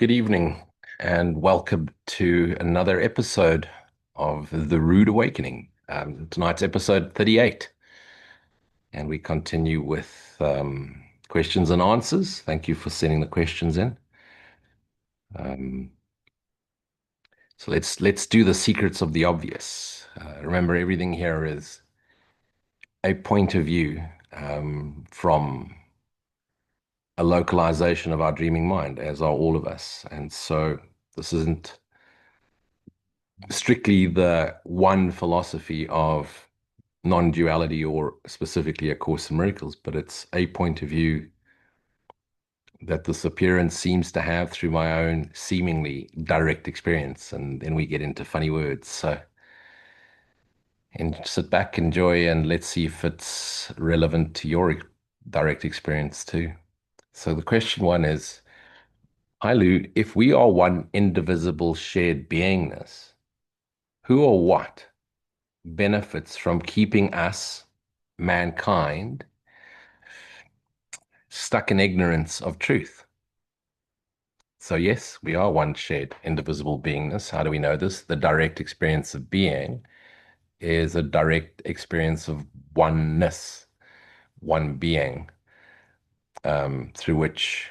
Good evening, and welcome to another episode of The Rude Awakening. Tonight's episode 38, and we continue with questions and answers. Thank you for sending the questions in. Um, so let's do the secrets of the obvious. Remember, everything here is a point of view from a localization of our dreaming mind, as are all of us. And so this isn't strictly the one philosophy of non-duality or specifically A Course in Miracles, but it's a point of view that this appearance seems to have through my own seemingly direct experience. And then we get into funny words. So, and sit back, enjoy, and let's see if it's relevant to your direct experience too. So the question one is, hi Lou, if we are one indivisible shared beingness, who or what benefits from keeping us, mankind, stuck in ignorance of truth? So, yes, we are one shared indivisible beingness. How do we know this? The direct experience of being is a direct experience of oneness, one being, through which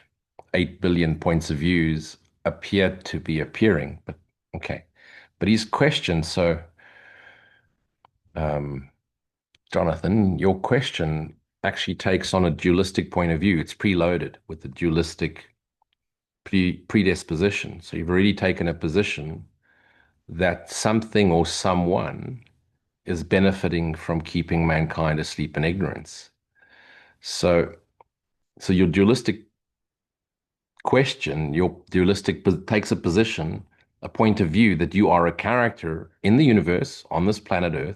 8 billion points of views appear to be appearing. But okay. But his question, so um, Jonathan, your question actually takes on a dualistic point of view. It's preloaded with the dualistic predisposition. So you've already taken a position that something or someone is benefiting from keeping mankind asleep in ignorance. So, so your dualistic question, your dualistic takes a position, a point of view that you are a character in the universe on this planet Earth,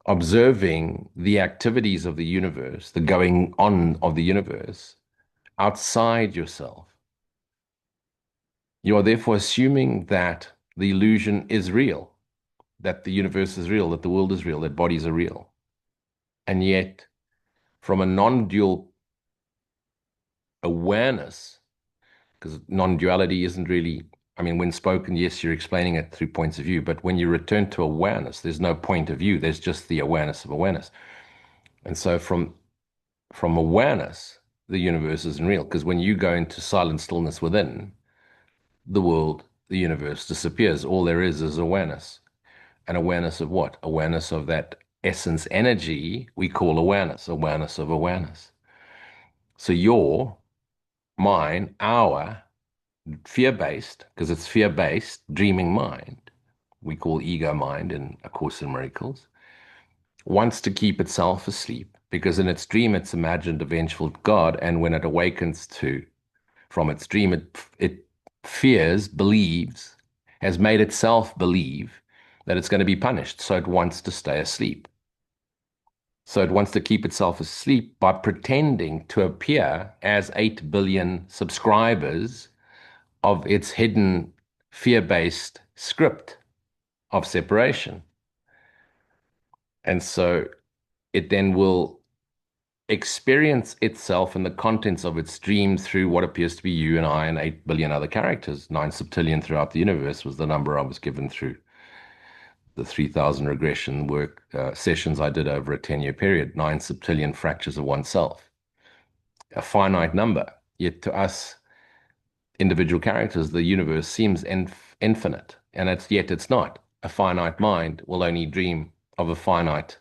observing the activities of the universe, the going on of the universe outside yourself. You are therefore assuming that the illusion is real, that the universe is real, that the world is real, that bodies are real. And yet, from a non-dual awareness, because non-duality isn't really, I mean, when spoken, yes, you're explaining it through points of view, but when you return to awareness, there's no point of view, there's just the awareness of awareness. And so from awareness, the universe isn't real, because when you go into silent stillness within, the world, the universe disappears. All there is awareness. And awareness of what? Awareness of that essence energy we call awareness, awareness of awareness. So your, mine, our fear-based, because it's fear-based, dreaming mind, we call ego mind in A Course in Miracles, wants to keep itself asleep because in its dream it's imagined a vengeful God, and when it awakens to from its dream, it fears, believes, has made itself believe that it's going to be punished, so it wants to stay asleep. So it wants to keep itself asleep by pretending to appear as 8 billion subscribers of its hidden fear-based script of separation. And so it then will experience itself and the contents of its dream through what appears to be you and I and 8 billion other characters. 9 septillion throughout the universe was the number I was given through the 3,000 regression work sessions I did over a 10-year period. 9 septillion fractures of oneself. A finite number. Yet to us, individual characters, the universe seems infinite, and yet it's not. A finite mind will only dream of a finite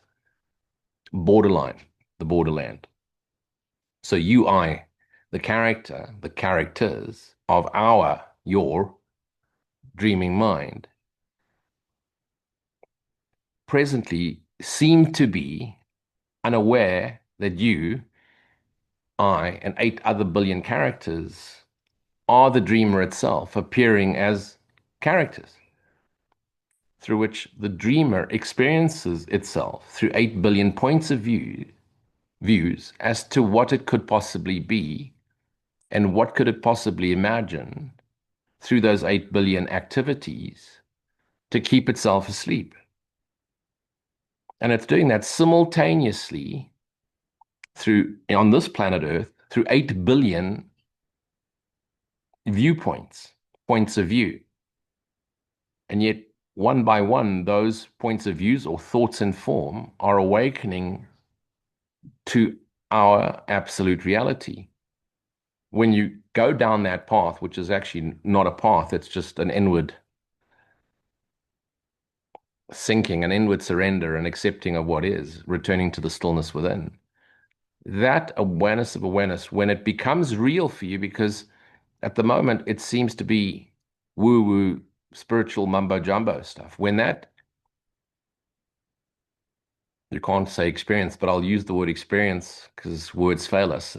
borderline, the borderland. So you, I, the character, the characters of your dreaming mind presently seem to be unaware that you, I, and 8 other billion characters are the dreamer itself, appearing as characters through which the dreamer experiences itself through 8 billion points of views as to what it could possibly be and what could it possibly imagine through those 8 billion activities to keep itself asleep. And it's doing that simultaneously through, on this planet Earth, through 8 billion viewpoints, points of view. And yet, one by one, those points of views or thoughts and form are awakening to our absolute reality. When you go down that path, which is actually not a path, it's just an inward sinking, an inward surrender, an accepting of what is, returning to the stillness within. That awareness of awareness, when it becomes real for you, because at the moment it seems to be woo woo, spiritual mumbo jumbo stuff. When that, you can't say experience, but I'll use the word experience because words fail us.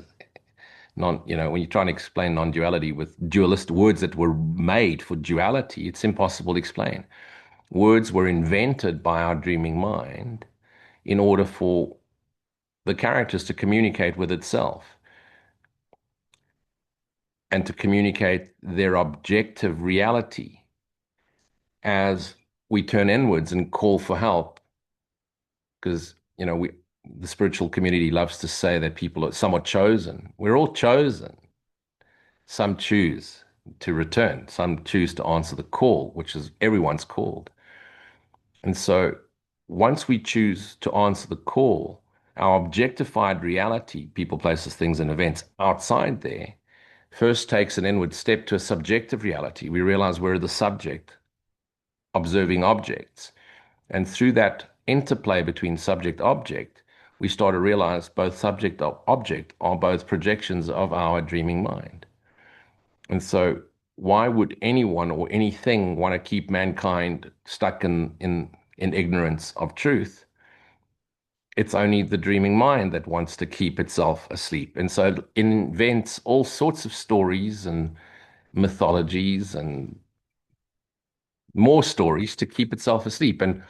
When you try and explain non-duality with dualist words that were made for duality, it's impossible to explain. Words were invented by our dreaming mind in order for the characters to communicate with itself and to communicate their objective reality as we turn inwards and call for help. Because, the spiritual community loves to say that people are somewhat chosen. We're all chosen. Some choose to return, some choose to answer the call, which is everyone's called. And so once we choose to answer the call, our objectified reality, people, places, things, and events outside there, first takes an inward step to a subjective reality. We realize we're the subject observing objects. And through that interplay between subject object, we start to realize both subject and object are both projections of our dreaming mind. And so, why would anyone or anything want to keep mankind stuck in ignorance of truth? It's only the dreaming mind that wants to keep itself asleep. And so it invents all sorts of stories and mythologies and more stories to keep itself asleep. And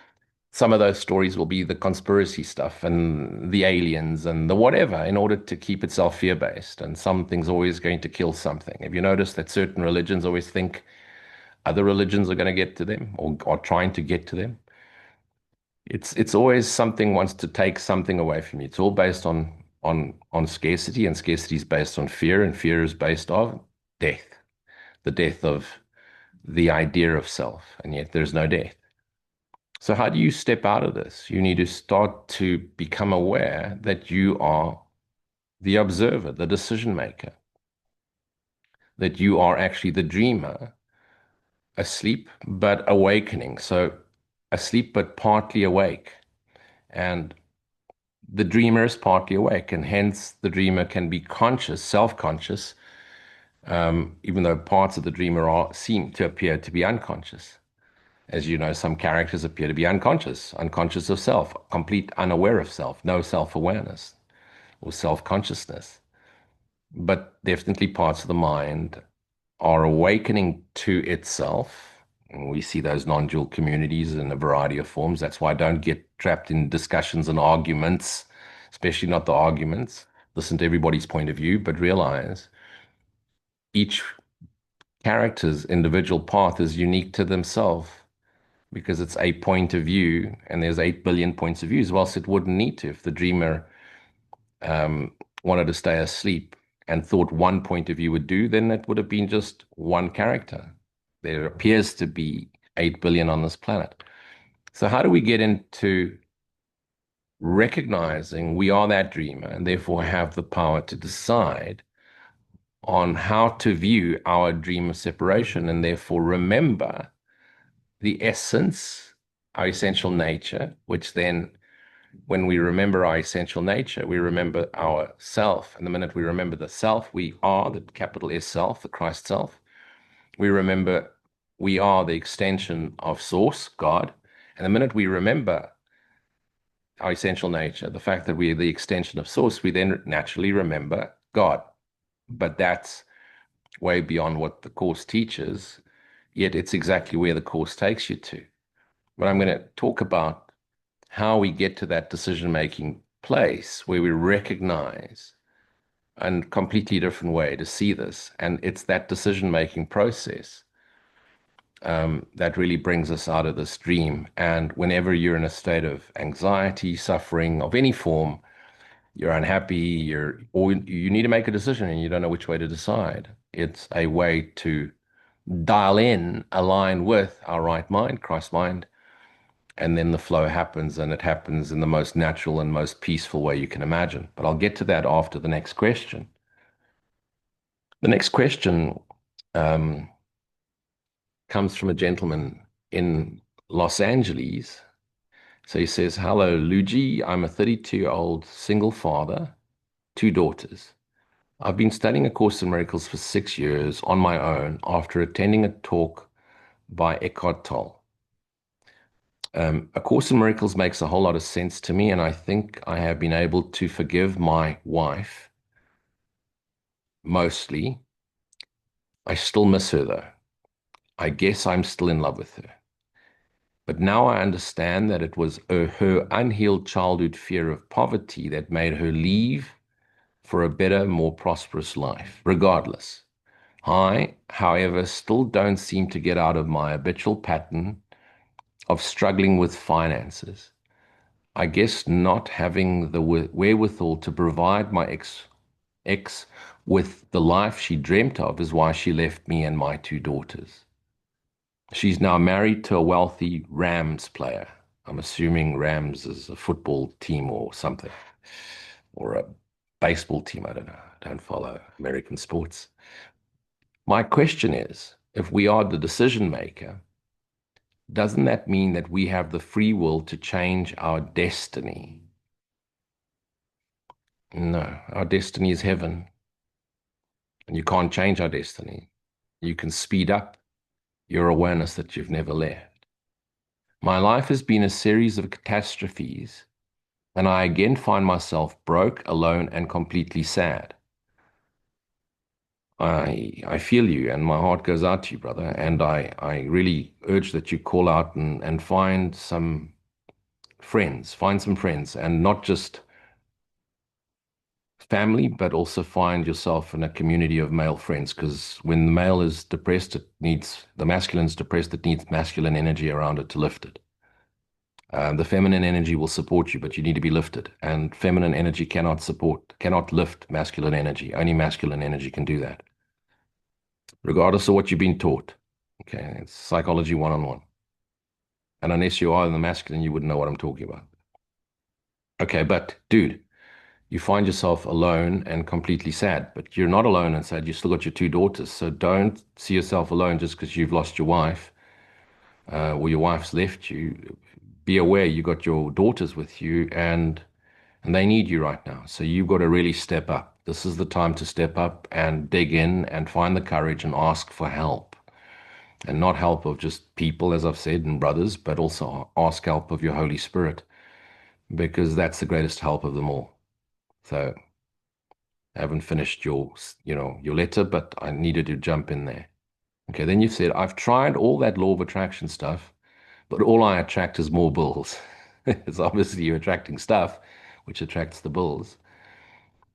some of those stories will be the conspiracy stuff and the aliens and the whatever in order to keep itself fear-based. And something's always going to kill something. Have you noticed that certain religions always think other religions are going to get to them or are trying to get to them? It's always something wants to take something away from you. It's all based on scarcity, and scarcity is based on fear, and fear is based on death, the death of the idea of self, and yet there's no death. So how do you step out of this? You need to start to become aware that you are the observer, the decision maker, that you are actually the dreamer, asleep but awakening. So asleep but partly awake. And the dreamer is partly awake, and hence the dreamer can be conscious, self-conscious, even though parts of the dreamer seem to appear to be unconscious. As you know, some characters appear to be unconscious, unconscious of self, complete unaware of self, no self-awareness or self-consciousness. But definitely parts of the mind are awakening to itself. And we see those non-dual communities in a variety of forms. That's why I don't get trapped in discussions and arguments, especially not the arguments. Listen to everybody's point of view, but realize each character's individual path is unique to themselves because it's a point of view and there's 8 billion points of views. Whilst it wouldn't need to if the dreamer um, wanted to stay asleep and thought one point of view would do, then it would have been just one character. There appears to be 8 billion on this planet. So how do we get into recognizing we are that dreamer and therefore have the power to decide on how to view our dream of separation and therefore remember the essence, our essential nature, which then when we remember our essential nature, we remember our self. And the minute we remember the self, we are the capital S self, the Christ self. We remember we are the extension of Source, God. And the minute we remember our essential nature, the fact that we are the extension of Source, we then naturally remember God. But that's way beyond what the Course teaches, yet it's exactly where the Course takes you to. But I'm going to talk about how we get to that decision-making place where we recognize a completely different way to see this. And it's that decision-making process that really brings us out of this dream. And whenever you're in a state of anxiety, suffering of any form, you're unhappy, or you need to make a decision and you don't know which way to decide. It's a way to dial in, align with our right mind, Christ mind, and then the flow happens, and it happens in the most natural and most peaceful way you can imagine. But I'll get to that after the next question. The next question um, comes from a gentleman in Los Angeles. So he says, "Hello, Luigi. I'm a 32-year-old single father, two daughters. I've been studying A Course in Miracles for 6 years on my own after attending a talk by Eckhart Tolle. A Course in Miracles makes a whole lot of sense to me, and I think I have been able to forgive my wife mostly. I still miss her, though. I guess I'm still in love with her. But now I understand that it was her unhealed childhood fear of poverty that made her leave for a better, more prosperous life. Regardless, I, however, still don't seem to get out of my habitual pattern of struggling with finances. I guess not having the wherewithal to provide my ex with the life she dreamt of is why she left me and my two daughters. She's now married to a wealthy Rams player. I'm assuming Rams is a football team or something, or a baseball team. I don't know. I don't follow American sports. My question is, if we are the decision maker, doesn't that mean that we have the free will to change our destiny? No, our destiny is heaven, and you can't change our destiny. You can speed up your awareness that you've never left. My life has been a series of catastrophes, and I again find myself broke, alone, and completely sad. I feel you, and my heart goes out to you, brother. And I really urge that you call out and find some friends, and not just family, but also find yourself in a community of male friends. Because when the male is depressed, the masculine's depressed, it needs masculine energy around it to lift it. The feminine energy will support you, but you need to be lifted. And feminine energy cannot lift masculine energy. Only masculine energy can do that, regardless of what you've been taught. Okay, it's psychology one-on-one. And unless you are in the masculine, you wouldn't know what I'm talking about. Okay, but dude, you find yourself alone and completely sad, but you're not alone and sad. You still got your two daughters. So don't see yourself alone just because you've lost your wife, or your wife's left you. Be aware you got your daughters with you, and they need you right now. So you've got to really step up. This is the time to step up and dig in and find the courage and ask for help. And not help of just people, as I've said, and brothers, but also ask help of your Holy Spirit, because that's the greatest help of them all. So I haven't finished your letter, but I needed to jump in there. Okay, then you said, I've tried all that law of attraction stuff, but all I attract is more bulls. It's obviously you're attracting stuff, which attracts the bulls.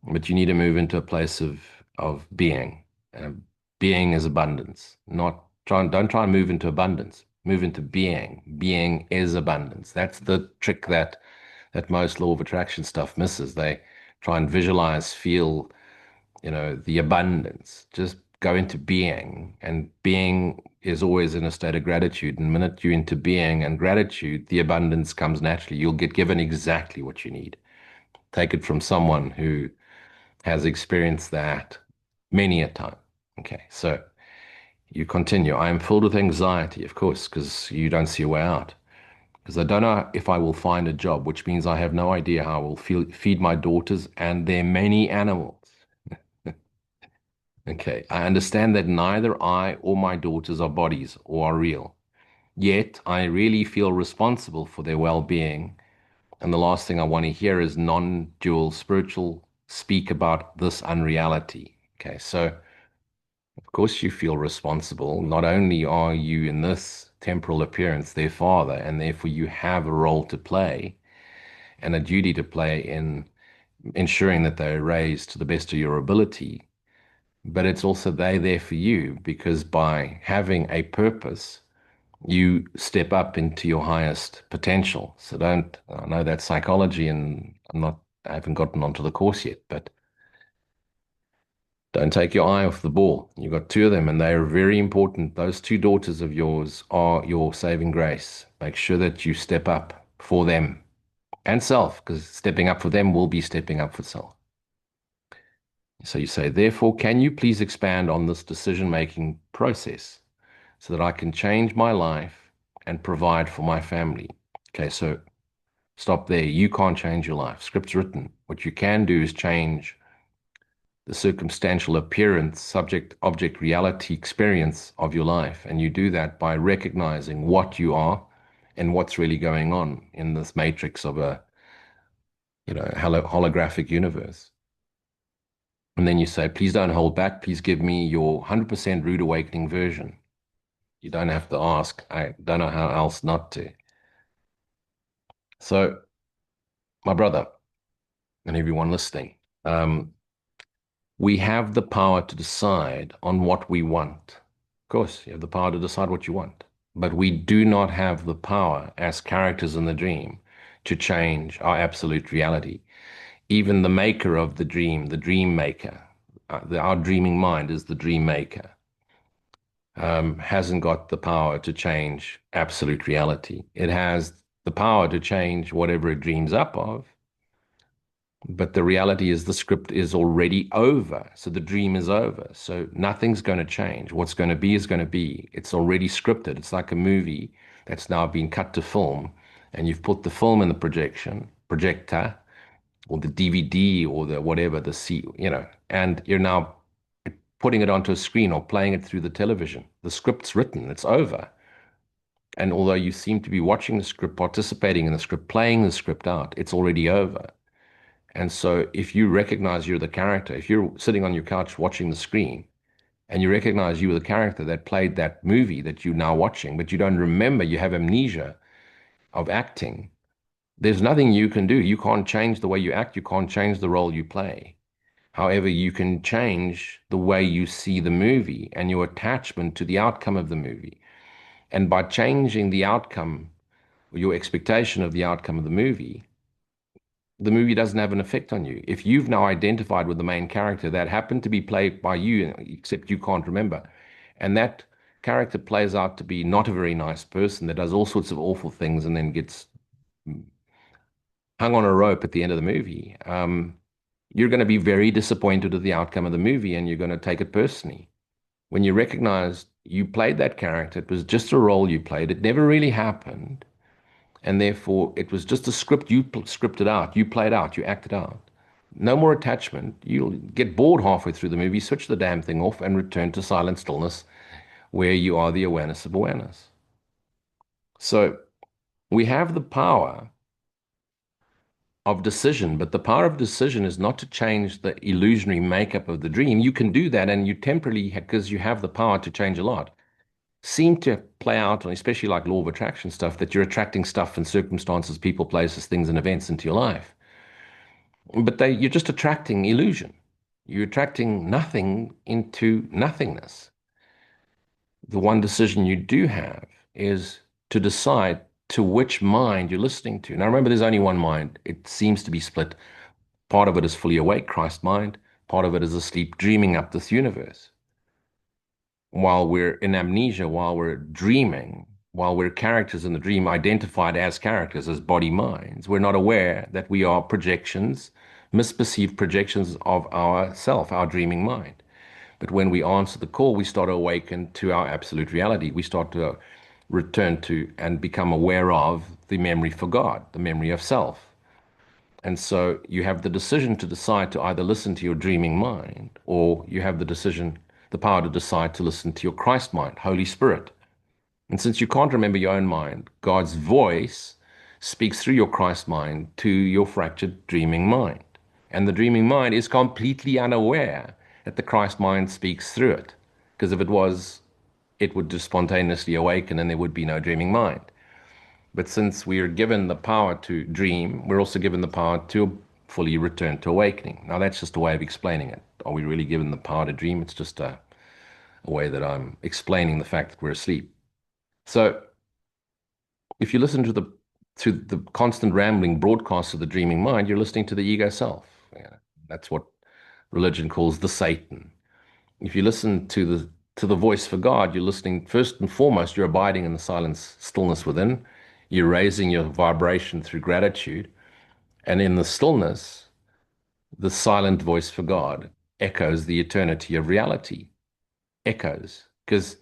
But you need to move into a place of being. Being is abundance. Don't try and move into abundance. Move into being. Being is abundance. That's the trick that most law of attraction stuff misses. They try and visualize, feel, the abundance. Just go into being, and being is always in a state of gratitude. And the minute you're into being and gratitude, the abundance comes naturally. You'll get given exactly what you need. Take it from someone who has experienced that many a time. Okay, so you continue. I am filled with anxiety, of course, because you don't see a way out. Because I don't know if I will find a job, which means I have no idea how I will feed my daughters and their many animals. Okay, I understand that neither I or my daughters are bodies or are real. Yet I really feel responsible for their well-being. And the last thing I want to hear is non-dual spiritual speak about this unreality. Okay, so of course you feel responsible. Not only are you in this temporal appearance their father, and therefore you have a role to play and a duty to play in ensuring that they're raised to the best of your ability, but it's also they there for you, because by having a purpose, you step up into your highest potential. So don't, I know that's psychology, and I'm not I haven't gotten onto the course yet, but don't take your eye off the ball. You've got two of them, and they are very important. Those two daughters of yours are your saving grace. Make sure that you step up for them and self, because stepping up for them will be stepping up for self. So you say, therefore, can you please expand on this decision-making process so that I can change my life and provide for my family? Okay, so stop there. You can't change your life. Script's written. What you can do is change the circumstantial appearance, subject, object, reality experience of your life. And you do that by recognizing what you are and what's really going on in this matrix of a, holographic universe. And then you say, please don't hold back. Please give me your 100% rude awakening version. You don't have to ask. I don't know how else not to. So, my brother and everyone listening, we have the power to decide on what we want. Of course, you have the power to decide what you want, but we do not have the power as characters in the dream to change our absolute reality. Even the maker of the dream maker, our dreaming mind is the dream maker, hasn't got the power to change absolute reality. It has the power to change whatever it dreams up of, but the reality is the script is already over. So the dream is over. So nothing's going to change. What's going to be is going to be. It's already scripted. It's like a movie that's now been cut to film, and you've put the film in the projector, or the DVD, or the whatever, and you're now putting it onto a screen or playing it through the television. The script's written. It's over. And although you seem to be watching the script, participating in the script, playing the script out, it's already over. And so if you recognize you're the character, if you're sitting on your couch watching the screen and you recognize you were the character that played that movie that you're now watching, but you don't remember, you have amnesia of acting, there's nothing you can do. You can't change the way you act. You can't change the role you play. However, you can change the way you see the movie and your attachment to the outcome of the movie. And by changing the outcome, or your expectation of the outcome of the movie doesn't have an effect on you. If you've now identified with the main character that happened to be played by you, except you can't remember, and that character plays out to be not a very nice person that does all sorts of awful things and then gets hung on a rope at the end of the movie, you're going to be very disappointed with the outcome of the movie and you're going to take it personally. When you recognize you played that character, it was just a role you played, it never really happened. And therefore, it was just a script you scripted out, you played out, you acted out. No more attachment. You'll get bored halfway through the movie, switch the damn thing off, and return to silent stillness where you are the awareness of awareness. So we have the power of decision, but the power of decision is not to change the illusionary makeup of the dream. You can do that, and you temporarily, because you have the power to change a lot, seem to play out, especially like law of attraction stuff, that you're attracting stuff and circumstances, people, places, things, and events into your life. But you're just attracting illusion. You're attracting nothing into nothingness. The one decision you do have is to decide to which mind you're listening to. Now, remember, there's only one mind. It seems to be split. Part of it is fully awake, Christ mind. Part of it is asleep, dreaming up this universe. While we're in amnesia, while we're dreaming, while we're characters in the dream, identified as characters, as body minds, we're not aware that we are projections, misperceived projections of ourself, our dreaming mind. But when we answer the call, we start to awaken to our absolute reality. We start to return to and become aware of the memory for God, the memory of self. And so you have the decision to decide to either listen to your dreaming mind, or you have the decision, the power to decide to listen to your Christ mind, Holy Spirit. And since you can't remember your own mind, God's voice speaks through your Christ mind to your fractured dreaming mind. And the dreaming mind is completely unaware that the Christ mind speaks through it. Because if it was, it would just spontaneously awaken and there would be no dreaming mind. But since we are given the power to dream, we're also given the power to fully return to awakening. Now, that's just a way of explaining it. Are we really given the power to dream? It's just a way that I'm explaining the fact that we're asleep. So, if you listen to the to the constant rambling broadcasts of the dreaming mind, you're listening to the ego self. Yeah, that's what religion calls the Satan. If you listen to the voice for God, you're listening first and foremost, you're abiding in the silence, stillness within. You're raising your vibration through gratitude. And in the stillness, the silent voice for God echoes the eternity of reality, echoes, because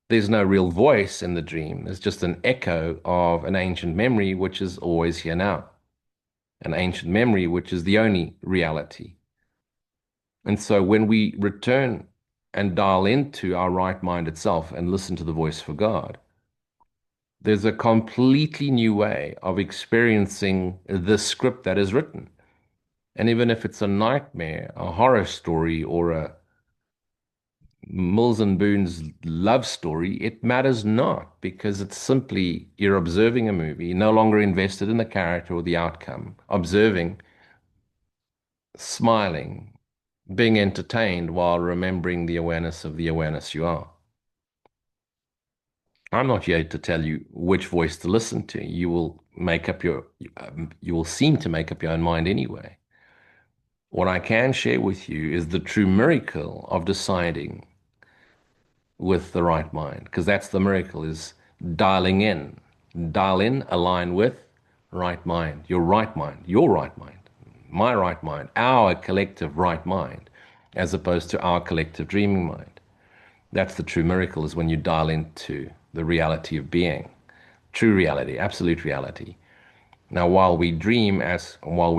there's no real voice in the dream. There's just an echo of an ancient memory, which is always here now, an ancient memory, which is the only reality. And so when we return and dial into our right mind itself and listen to the voice for God, there's a completely new way of experiencing the script that is written. And even if it's a nightmare, a horror story, or a Mills and Boon's love story, it matters not because it's simply you're observing a movie, no longer invested in the character or the outcome, observing, smiling, being entertained while remembering the awareness of the awareness you are. I'm not here to tell you which voice to listen to. You will make up you will seem to make up your own mind anyway. What I can share with you is the true miracle of deciding with the right mind, because that's the miracle is dialing in. Dial in, align with right mind, your right mind, my right mind, our collective right mind, as opposed to our collective dreaming mind. That's the true miracle is when you dial into the reality of being, true reality, absolute reality. Now, while we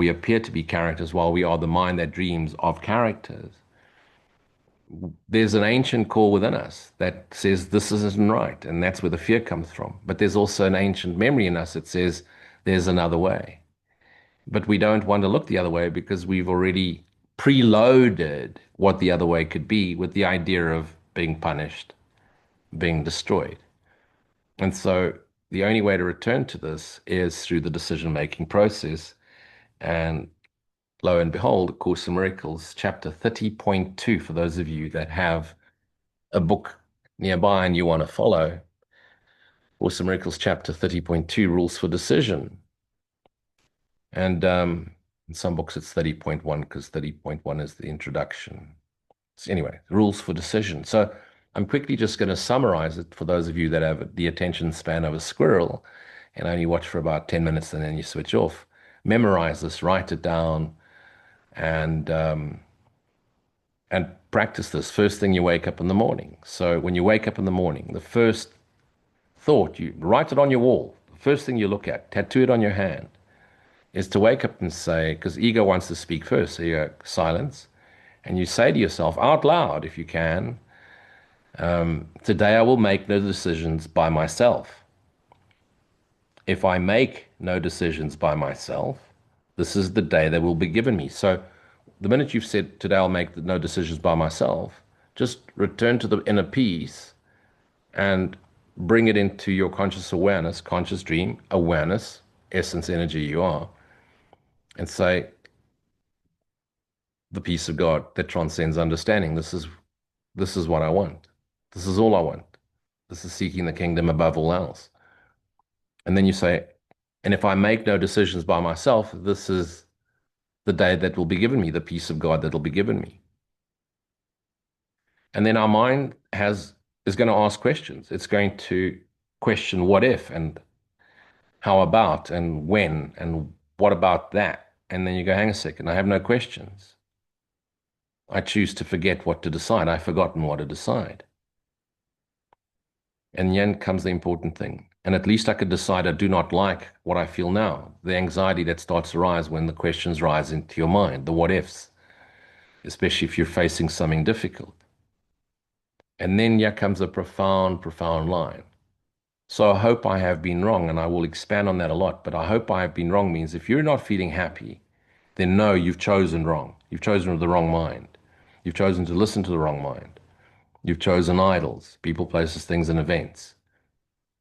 appear to be characters, while we are the mind that dreams of characters, there's an ancient core within us that says this isn't right, and that's where the fear comes from. But there's also an ancient memory in us that says there's another way. But we don't want to look the other way because we've already preloaded what the other way could be with the idea of being punished, being destroyed. And so the only way to return to this is through the decision-making process. And lo and behold, A Course in Miracles, chapter 30.2, for those of you that have a book nearby and you want to follow, Course in Miracles, chapter 30.2, Rules for Decision. And in some books it's 30.1 because 30.1 is the introduction. So anyway, Rules for Decision. So I'm quickly just going to summarize it for those of you that have the attention span of a squirrel and only watch for about 10 minutes and then you switch off. Memorize this, write it down, and practice this first thing you wake up in the morning. So when you wake up in the morning, the first thought, you write it on your wall. The first thing you look at, tattoo it on your hand, is to wake up and say, because ego wants to speak first, so you go silence, and you say to yourself out loud, if you can, today I will make no decisions by myself. If I make no decisions by myself, this is the day that will be given me. So the minute you've said, today I'll make no decisions by myself, just return to the inner peace and bring it into your conscious awareness, conscious dream, awareness, essence, energy you are, and say, the peace of God that transcends understanding. This is what I want. This is all I want. This is seeking the kingdom above all else. And then you say, and if I make no decisions by myself, this is the day that will be given me, the peace of God that will be given me. And then our mind is going to ask questions. It's going to question what if and how about and when and what about that. And then you go, hang a second, I have no questions. I choose to forget what to decide. I've forgotten what to decide. And then comes the important thing. And at least I could decide I do not like what I feel now. The anxiety that starts to rise when the questions rise into your mind, the what ifs, especially if you're facing something difficult. And then here comes a profound, profound line. So I hope I have been wrong, and I will expand on that a lot. But I hope I have been wrong means if you're not feeling happy, then no, you've chosen wrong. You've chosen the wrong mind. You've chosen to listen to the wrong mind. You've chosen idols, people, places, things, and events.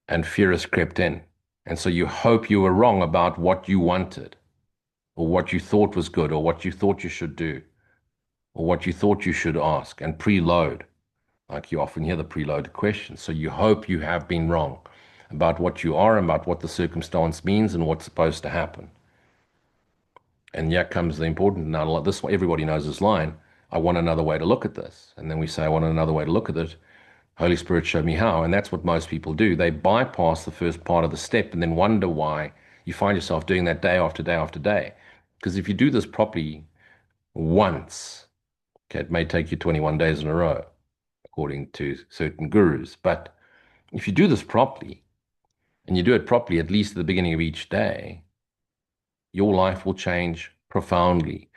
And fear has crept in. And so you hope you were wrong about what you wanted, or what you thought was good, or what you thought you should do, or what you thought you should ask, and preload. Like you often hear the preloaded questions. So you hope you have been wrong. about what you are, about what the circumstance means and what's supposed to happen. And here comes the important now. This everybody knows this line. I want another way to look at this. And then we say, I want another way to look at it. Holy Spirit showed me how. And that's what most people do. They bypass the first part of the step and then wonder why you find yourself doing that day after day after day. Because if you do this properly once, okay, it may take you 21 days in a row, according to certain gurus. But if you do this properly, and you do it properly at least at the beginning of each day, your life will change profoundly.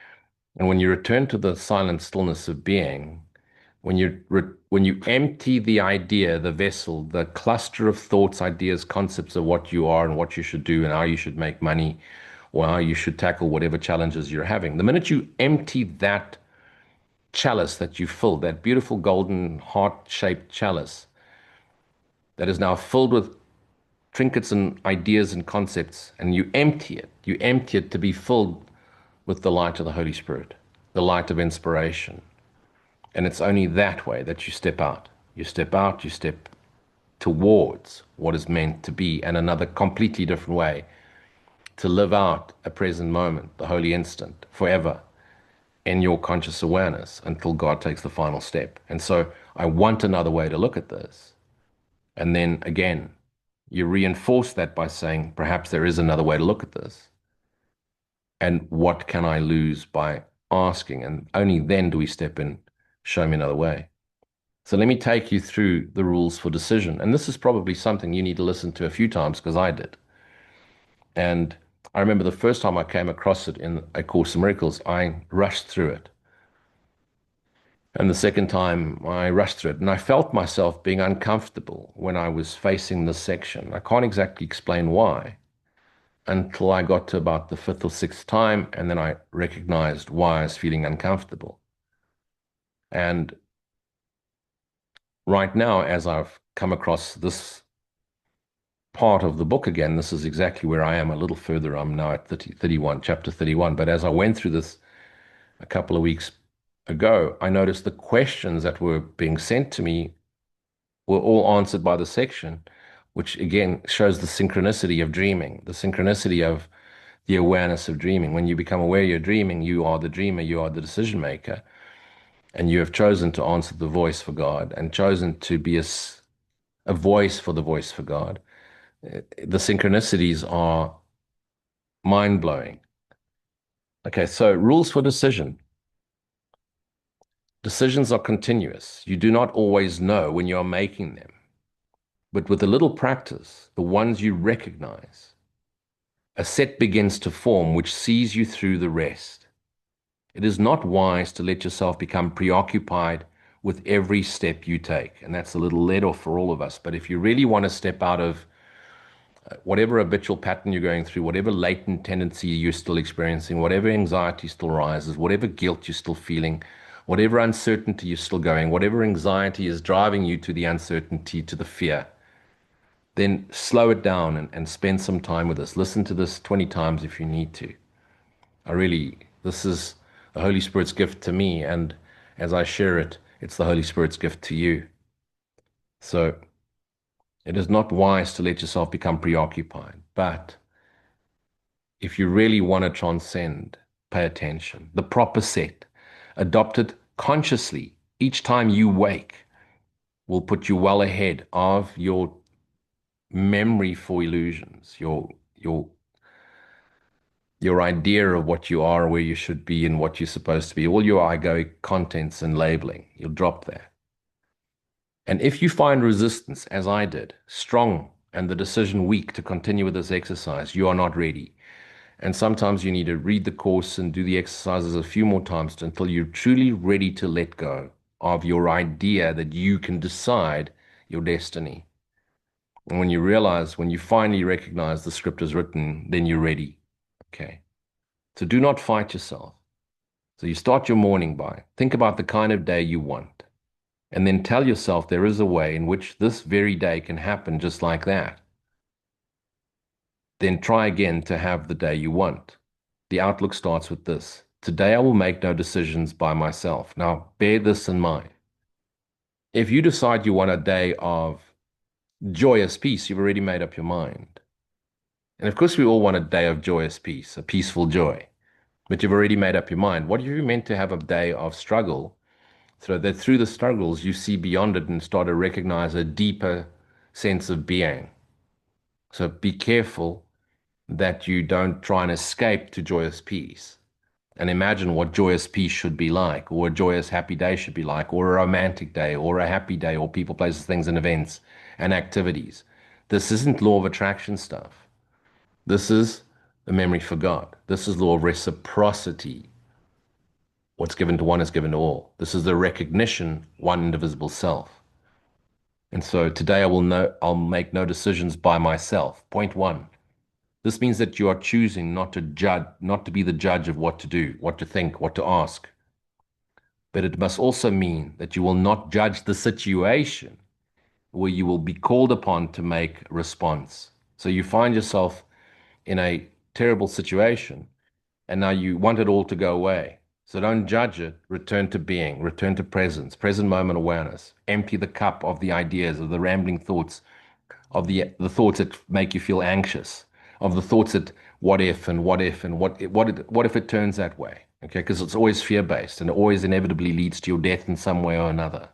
And when you return to the silent stillness of being, when you empty the idea, the vessel, the cluster of thoughts, ideas, concepts of what you are and what you should do and how you should make money or how you should tackle whatever challenges you're having, the minute you empty that chalice that you filled, that beautiful golden heart-shaped chalice that is now filled with trinkets and ideas and concepts, and you empty it to be filled with the light of the Holy Spirit, the light of inspiration. And it's only that way that you step out. You step out, you step towards what is meant to be, and another completely different way to live out a present moment, the holy instant, forever in your conscious awareness until God takes the final step. And so I want another way to look at this. And then again, you reinforce that by saying, perhaps there is another way to look at this. And what can I lose by asking? And only then do we step in, show me another way. So let me take you through the rules for decision. And this is probably something you need to listen to a few times because I did. And I remember the first time I came across it in A Course in Miracles, I rushed through it. And the second time I rushed through it, and I felt myself being uncomfortable when I was facing this section. I can't exactly explain why until I got to about the fifth or sixth time, and then I recognized why I was feeling uncomfortable. And right now, as I've come across this part of the book again, this is exactly where I am a little further. I'm now at 31, chapter 31. But as I went through this a couple of weeks ago, I noticed the questions that were being sent to me were all answered by the section, which again shows the synchronicity of dreaming, the synchronicity of the awareness of dreaming. When you become aware you're dreaming, you are the dreamer, you are the decision maker, and you have chosen to answer the voice for God and chosen to be a voice for the voice for God. The synchronicities are mind-blowing. Okay, so rules for decision. Decisions are continuous. You do not always know when you are making them. But with a little practice, the ones you recognize, a set begins to form which sees you through the rest. It is not wise to let yourself become preoccupied with every step you take. And that's a little let off for all of us. But if you really want to step out of whatever habitual pattern you're going through, whatever latent tendency you're still experiencing, whatever anxiety still rises, whatever guilt you're still feeling, whatever uncertainty you're still going, whatever anxiety is driving you to the uncertainty, to the fear, then slow it down and spend some time with us. Listen to this 20 times if you need to. This is the Holy Spirit's gift to me, and as I share it, it's the Holy Spirit's gift to you. So it is not wise to let yourself become preoccupied, but if you really want to transcend, pay attention. The proper set, adopted consciously each time you wake, will put you well ahead of your memory for illusions, your idea of what you are, where you should be, and what you're supposed to be, all your egoic contents and labeling. You'll drop that. And if you find resistance, as I did, strong, and the decision weak to continue with this exercise, you are not ready. And sometimes you need to read the course and do the exercises a few more times until you're truly ready to let go of your idea that you can decide your destiny. And when you realize, when you finally recognize the script is written, then you're ready. Okay. So do not fight yourself. So you start your morning by think about the kind of day you want. And then tell yourself there is a way in which this very day can happen just like that. Then try again to have the day you want. The outlook starts with this. Today I will make no decisions by myself. Now, bear this in mind. If you decide you want a day of joyous peace, you've already made up your mind. And of course, we all want a day of joyous peace, a peaceful joy, but you've already made up your mind. What if you meant to have a day of struggle so that through the struggles you see beyond it and start to recognize a deeper sense of being? So be careful that you don't try and escape to joyous peace and imagine what joyous peace should be like, or a joyous happy day should be like, or a romantic day, or a happy day, or people, places, things, and events and activities. This isn't law of attraction stuff. This is the memory for God. This is law of reciprocity. What's given to one is given to all. This is the recognition, one indivisible self. And so today I'll make no decisions by myself. Point one. This means that you are choosing not to judge, not to be the judge of what to do, what to think, what to ask. But it must also mean that you will not judge the situation where you will be called upon to make a response. So you find yourself in a terrible situation and now you want it all to go away. So don't judge it. Return to being, return to presence, present moment awareness. Empty the cup of the ideas, of the rambling thoughts, of the thoughts that make you feel anxious, of the thoughts that what if and what if it turns that way? Okay, because it's always fear based and it always inevitably leads to your death in some way or another.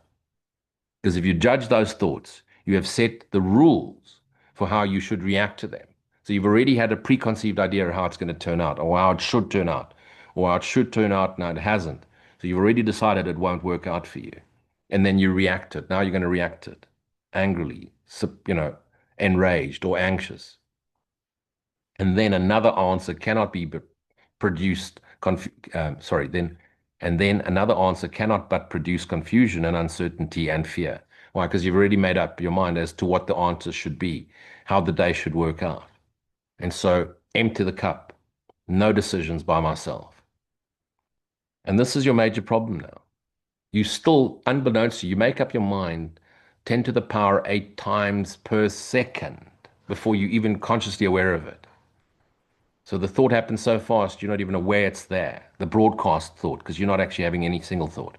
Because if you judge those thoughts, you have set the rules for how you should react to them. So you've already had a preconceived idea of how it's going to turn out, or how it should turn out, or how it should turn out, now it hasn't. So you've already decided it won't work out for you. And then you react it. Now you're going to react it angrily, enraged or anxious. And then another answer cannot be produced, and then another answer cannot but produce confusion and uncertainty and fear. Why? Because you've already made up your mind as to what the answer should be, how the day should work out. And so empty the cup, no decisions by myself. And this is your major problem now. You still, unbeknownst to you, make up your mind 10 to the power 8 times per second before you even consciously aware of it. So the thought happens so fast, you're not even aware it's there. The broadcast thought, because you're not actually having any single thought.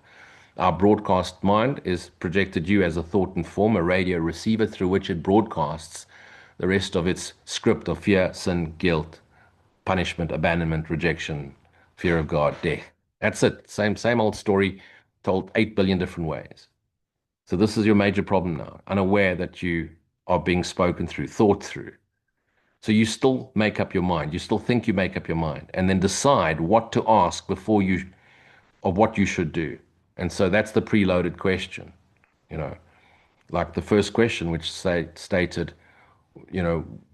Our broadcast mind is projected you as a thought and form, a radio receiver through which it broadcasts the rest of its script of fear, sin, guilt, punishment, abandonment, rejection, fear of God, death. That's it. Same old story told 8 billion different ways. So this is your major problem now, unaware that you are being spoken through, thought through. So you still make up your mind. You still think you make up your mind and then decide what to ask before you, or what you should do. And so that's the preloaded question, you know, like the first question, which stated,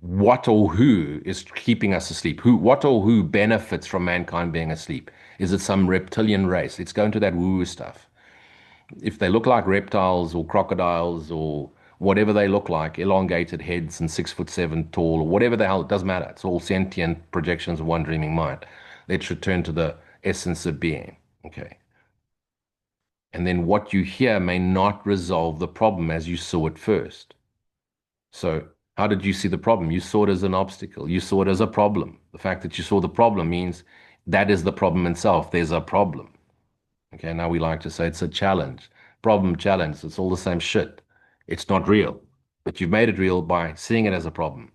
what or who is keeping us asleep? What or who benefits from mankind being asleep? Is it some reptilian race? Let's go into that woo-woo stuff. If they look like reptiles or crocodiles or whatever they look like, elongated heads and 6'7" tall, or whatever the hell, it doesn't matter. It's all sentient projections of one dreaming mind. Let's return to the essence of being. Okay. And then what you hear may not resolve the problem as you saw it first. So, how did you see the problem? You saw it as an obstacle. You saw it as a problem. The fact that you saw the problem means that is the problem itself. There's a problem. Okay, now we like to say it's a challenge. Problem, challenge. It's all the same shit. It's not real. But you've made it real by seeing it as a problem.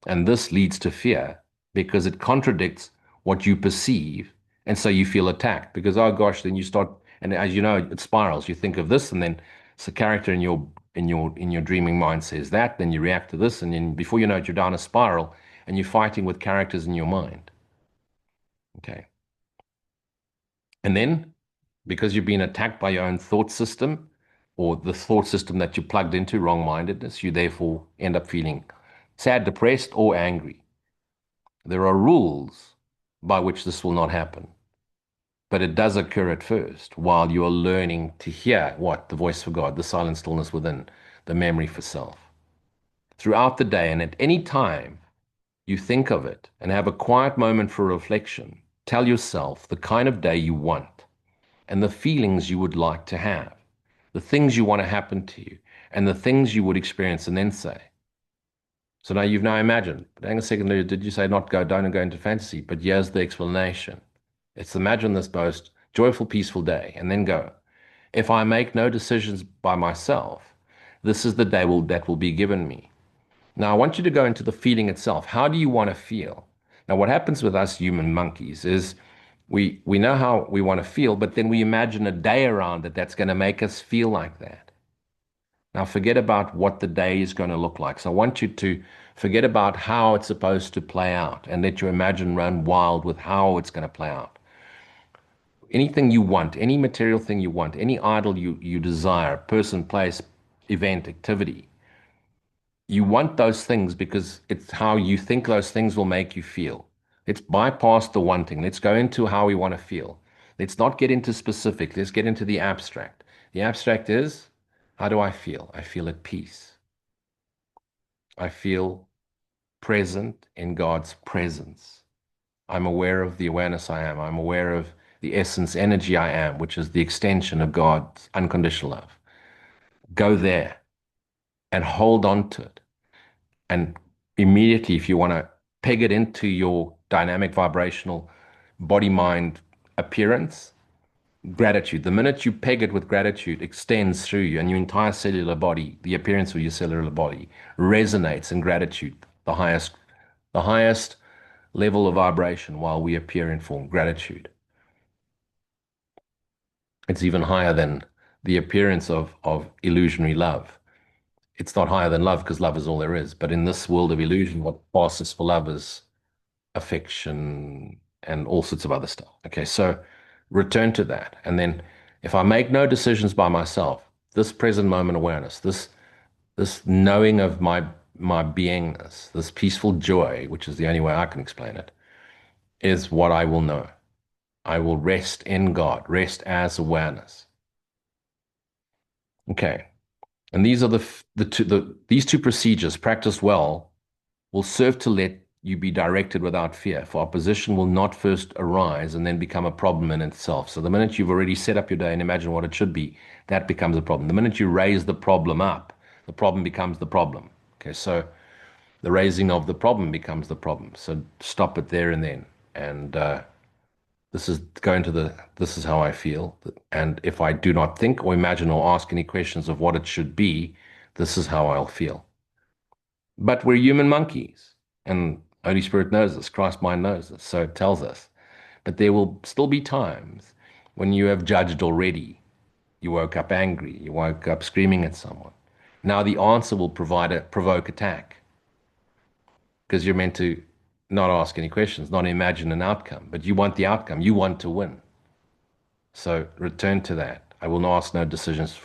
And this leads to fear because it contradicts what you perceive. And so you feel attacked because, oh gosh, then you start, and as you know, it spirals. You think of this, and then it's a character in your dreaming mind says that, then you react to this, and then before you know it, you're down a spiral and you're fighting with characters in your mind. Okay. And then because you've been attacked by your own thought system or the thought system that you plugged into, wrong-mindedness, you therefore end up feeling sad, depressed, or angry. There are rules by which this will not happen, but it does occur at first while you are learning to hear what? The voice for God, the silent stillness within, the memory for self. Throughout the day and at any time you think of it and have a quiet moment for reflection, tell yourself the kind of day you want and the feelings you would like to have, the things you want to happen to you, and the things you would experience, and then say. So now you've now imagined, but hang on a second, did you say not go, don't go into fantasy? But here's the explanation. It's imagine this most joyful, peaceful day, and then go. If I make no decisions by myself, This is the day that will be given me. Now, I want you to go into the feeling itself. How do you want to feel? Now, what happens with us human monkeys is we know how we want to feel, but then we imagine a day around it that's going to make us feel like that. Now, forget about what the day is going to look like. So, I want you to forget about how it's supposed to play out and let your imagination run wild with how it's going to play out. Anything you want, any material thing you want, any idol you desire, person, place, event, activity, you want those things because it's how you think those things will make you feel. Let's bypass the wanting. Let's go into how we want to feel. Let's not get into specific. Let's get into the abstract. The abstract is, how do I feel? I feel at peace. I feel present in God's presence. I'm aware of the awareness I am. I'm aware of the essence energy I am, which is the extension of God's unconditional love. Go there and hold on to it. And immediately, if you want to peg it into your dynamic vibrational body mind appearance, gratitude. The minute you peg it with gratitude, extends through you, and your entire cellular body, the appearance of your cellular body, resonates in gratitude, the highest level of vibration while we appear in form, gratitude. It's even higher than the appearance of illusionary love. It's not higher than love because love is all there is. But in this world of illusion, what passes for love is affection and all sorts of other stuff. Okay, so return to that. And then if I make no decisions by myself, this present moment awareness, this knowing of my beingness, this peaceful joy, which is the only way I can explain it, is what I will know. I will rest in God, rest as awareness. Okay. And these are these two procedures practiced well will serve to let you be directed without fear, for opposition will not first arise and then become a problem in itself. So the minute you've already set up your day and imagine what it should be, that becomes a problem. The minute you raise the problem up, the problem becomes the problem. Okay, so the raising of the problem becomes the problem. So stop it there and then. And this is going to this is how I feel. And if I do not think or imagine or ask any questions of what it should be, this is how I'll feel. But we're human monkeys. And Holy Spirit knows this, Christ mind knows this, so it tells us. But there will still be times when you have judged already. You woke up angry, you woke up screaming at someone. Now the answer will provoke attack because you're meant to not ask any questions, not imagine an outcome, but you want the outcome, you want to win. So return to that. I will not ask no decisions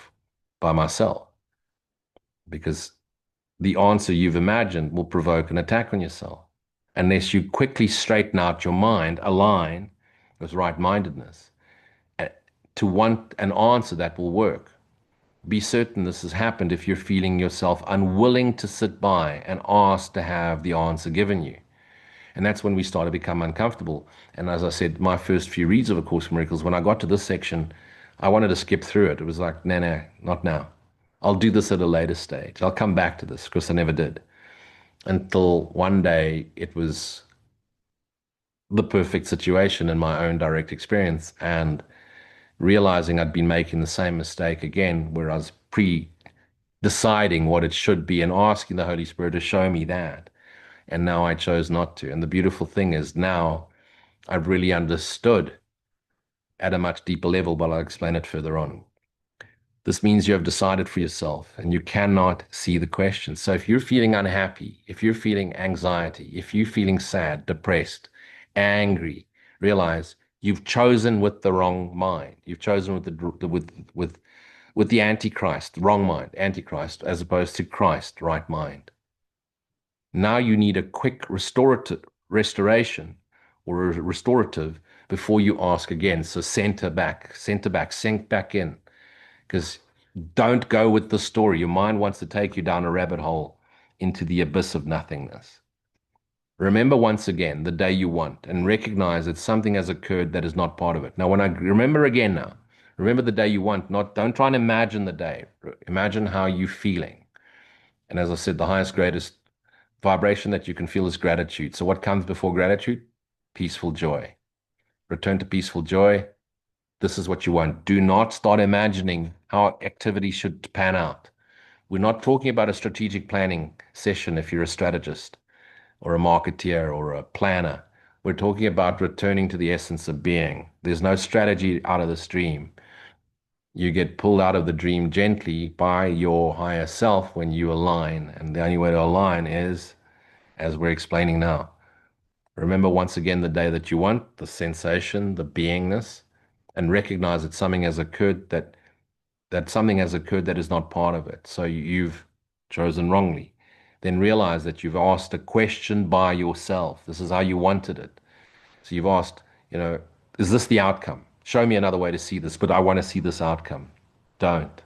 by myself because the answer you've imagined will provoke an attack on yourself unless you quickly straighten out your mind, align with right-mindedness to want an answer that will work. Be certain this has happened if you're feeling yourself unwilling to sit by and ask to have the answer given you. And that's when we start to become uncomfortable. And as I said, my first few reads of A Course in Miracles, when I got to this section, I wanted to skip through it. It was like, no, not now. I'll do this at a later stage. I'll come back to this because I never did. Until one day it was the perfect situation in my own direct experience and realizing I'd been making the same mistake again, where I was deciding what it should be and asking the Holy Spirit to show me that. And now I chose not to. And the beautiful thing is now I've really understood at a much deeper level, but I'll explain it further on. This means you have decided for yourself and you cannot see the question. So if you're feeling unhappy, if you're feeling anxiety, if you're feeling sad, depressed, angry, realize you've chosen with the wrong mind. You've chosen with the Antichrist, wrong mind, Antichrist, as opposed to Christ, right mind. Now you need a quick restoration or a restorative before you ask again. So center back, sink back in. Because don't go with the story. Your mind wants to take you down a rabbit hole into the abyss of nothingness. Remember once again the day you want and recognize that something has occurred that is not part of it. Now, when I remember again now, remember the day you want, don't try and imagine the day. Imagine how you're feeling. And as I said, the highest, greatest vibration that you can feel is gratitude. So what comes before gratitude? Peaceful joy. Return to peaceful joy. This is what you want. Do not start imagining how activity should pan out. We're not talking about a strategic planning session if you're a strategist or a marketeer or a planner. We're talking about returning to the essence of being. There's no strategy out of this dream. You get pulled out of the dream gently by your higher self when you align. And the only way to align is, as we're explaining now, remember once again the day that you want, the sensation, the beingness, and recognize that something has occurred that something has occurred that is not part of it. So you've chosen wrongly. Then realize that you've asked a question by yourself. This is how you wanted it. So you've asked, is this the outcome? Show me another way to see this, but I want to see this outcome. Don't.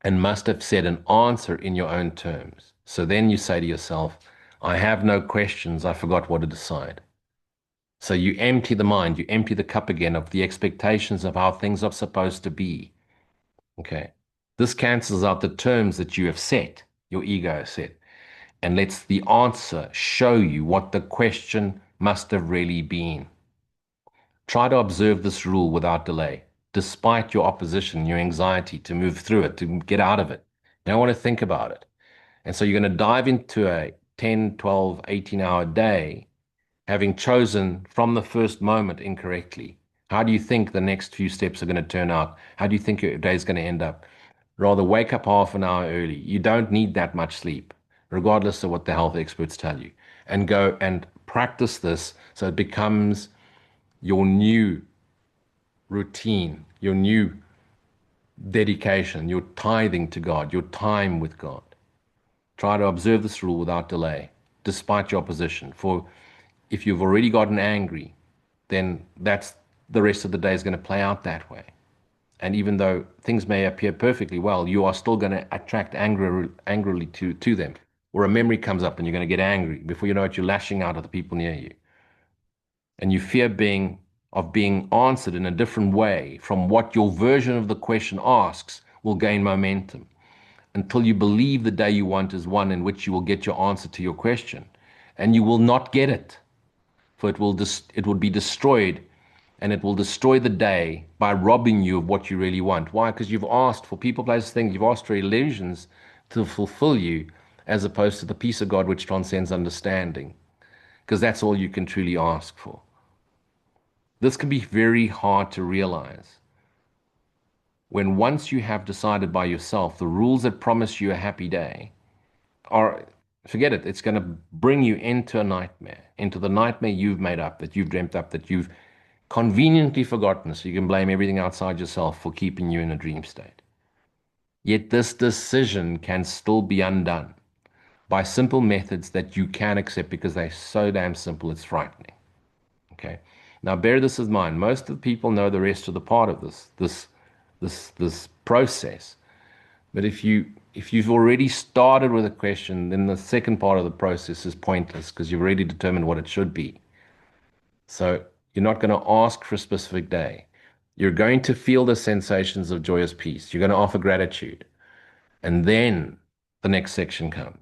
And must have said an answer in your own terms. So then you say to yourself, I have no questions. I forgot what to decide. So you empty the mind, you empty the cup again of the expectations of how things are supposed to be. Okay. This cancels out the terms that you have set, your ego has set, and lets the answer show you what the question must have really been. Try to observe this rule without delay, despite your opposition, your anxiety to move through it, to get out of it. You don't want to think about it. And so you're going to dive into a 10, 12, 18-hour day, having chosen from the first moment incorrectly. How do you think the next few steps are going to turn out? How do you think your day is going to end up? Rather, wake up half an hour early. You don't need that much sleep, regardless of what the health experts tell you. And go and practice this so it becomes your new routine, your new dedication, your tithing to God, your time with God. Try to observe this rule without delay, despite your opposition. For if you've already gotten angry, then that's the rest of the day is going to play out that way. And even though things may appear perfectly well, you are still going to attract angrily to them. Or a memory comes up and you're going to get angry. Before you know it, you're lashing out at the people near you. And you fear being answered in a different way from what your version of the question asks will gain momentum until you believe the day you want is one in which you will get your answer to your question. And you will not get it, for it will be destroyed, and it will destroy the day by robbing you of what you really want. Why? Because you've asked for people, places, things. You've asked for illusions to fulfill you, as opposed to the peace of God which transcends understanding, because that's all you can truly ask for. This can be very hard to realize when once you have decided by yourself the rules that promise you a happy day are, forget it, it's going to bring you into a nightmare, into the nightmare you've made up, that you've dreamt up, that you've conveniently forgotten, so you can blame everything outside yourself for keeping you in a dream state. Yet this decision can still be undone by simple methods that you can accept because they're so damn simple, it's frightening. Okay. Now bear this in mind. Most of the people know the rest of the part of this process. But if you've already started with a question, then the second part of the process is pointless because you've already determined what it should be. So you're not going to ask for a specific day. You're going to feel the sensations of joyous peace. You're going to offer gratitude. And then the next section comes.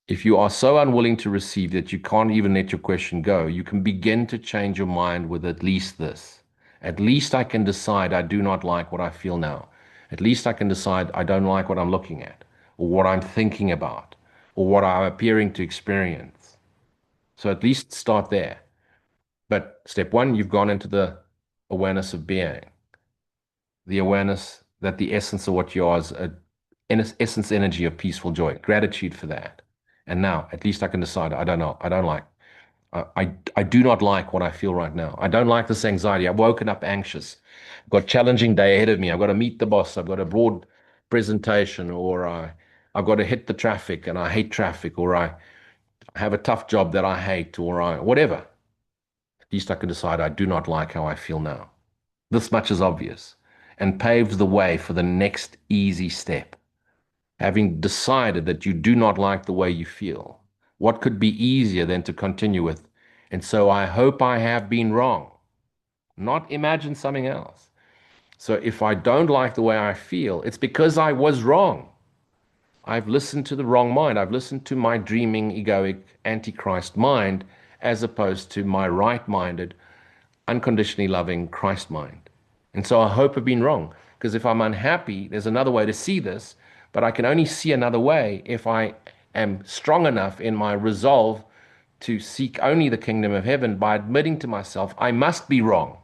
If you are so unwilling to receive that you can't even let your question go, you can begin to change your mind with at least this. At least I can decide I do not like what I feel now. At least I can decide I don't like what I'm looking at, or what I'm thinking about, or what I'm appearing to experience. So at least start there. But step one, you've gone into the awareness of being, the awareness that the essence of what you are is an essence energy of peaceful joy, gratitude for that. And now, at least I can decide, I don't know, I don't like, I do not like what I feel right now. I don't like this anxiety. I've woken up anxious. I've got a challenging day ahead of me. I've got to meet the boss. I've got a broad presentation, or I've got to hit the traffic and I hate traffic, or I have a tough job that I hate, or whatever. At least I can decide I do not like how I feel now. This much is obvious and paves the way for the next easy step. Having decided that you do not like the way you feel, what could be easier than to continue with, and so I hope I have been wrong, not imagine something else. So if I don't like the way I feel, it's because I was wrong. I've listened to the wrong mind. I've listened to my dreaming, egoic, antichrist mind, as opposed to my right-minded, unconditionally loving Christ mind. And so I hope I've been wrong, Because if I'm unhappy, there's another way to see this, but I can only see another way if I am strong enough in my resolve to seek only the kingdom of heaven by admitting to myself, I must be wrong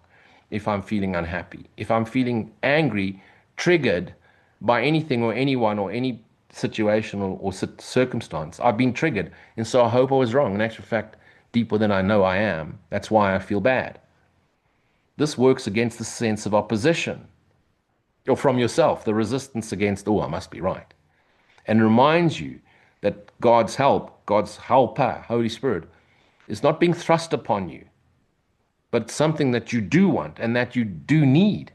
if I'm feeling unhappy. If I'm feeling angry, triggered by anything or anyone or any situation or circumstance, I've been triggered. And so I hope I was wrong. In actual fact, deeper than I know I am. That's why I feel bad. This works against the sense of opposition or from yourself, the resistance against, oh, I must be right. And reminds you that God's help, God's helper, Holy Spirit, is not being thrust upon you, but something that you do want and that you do need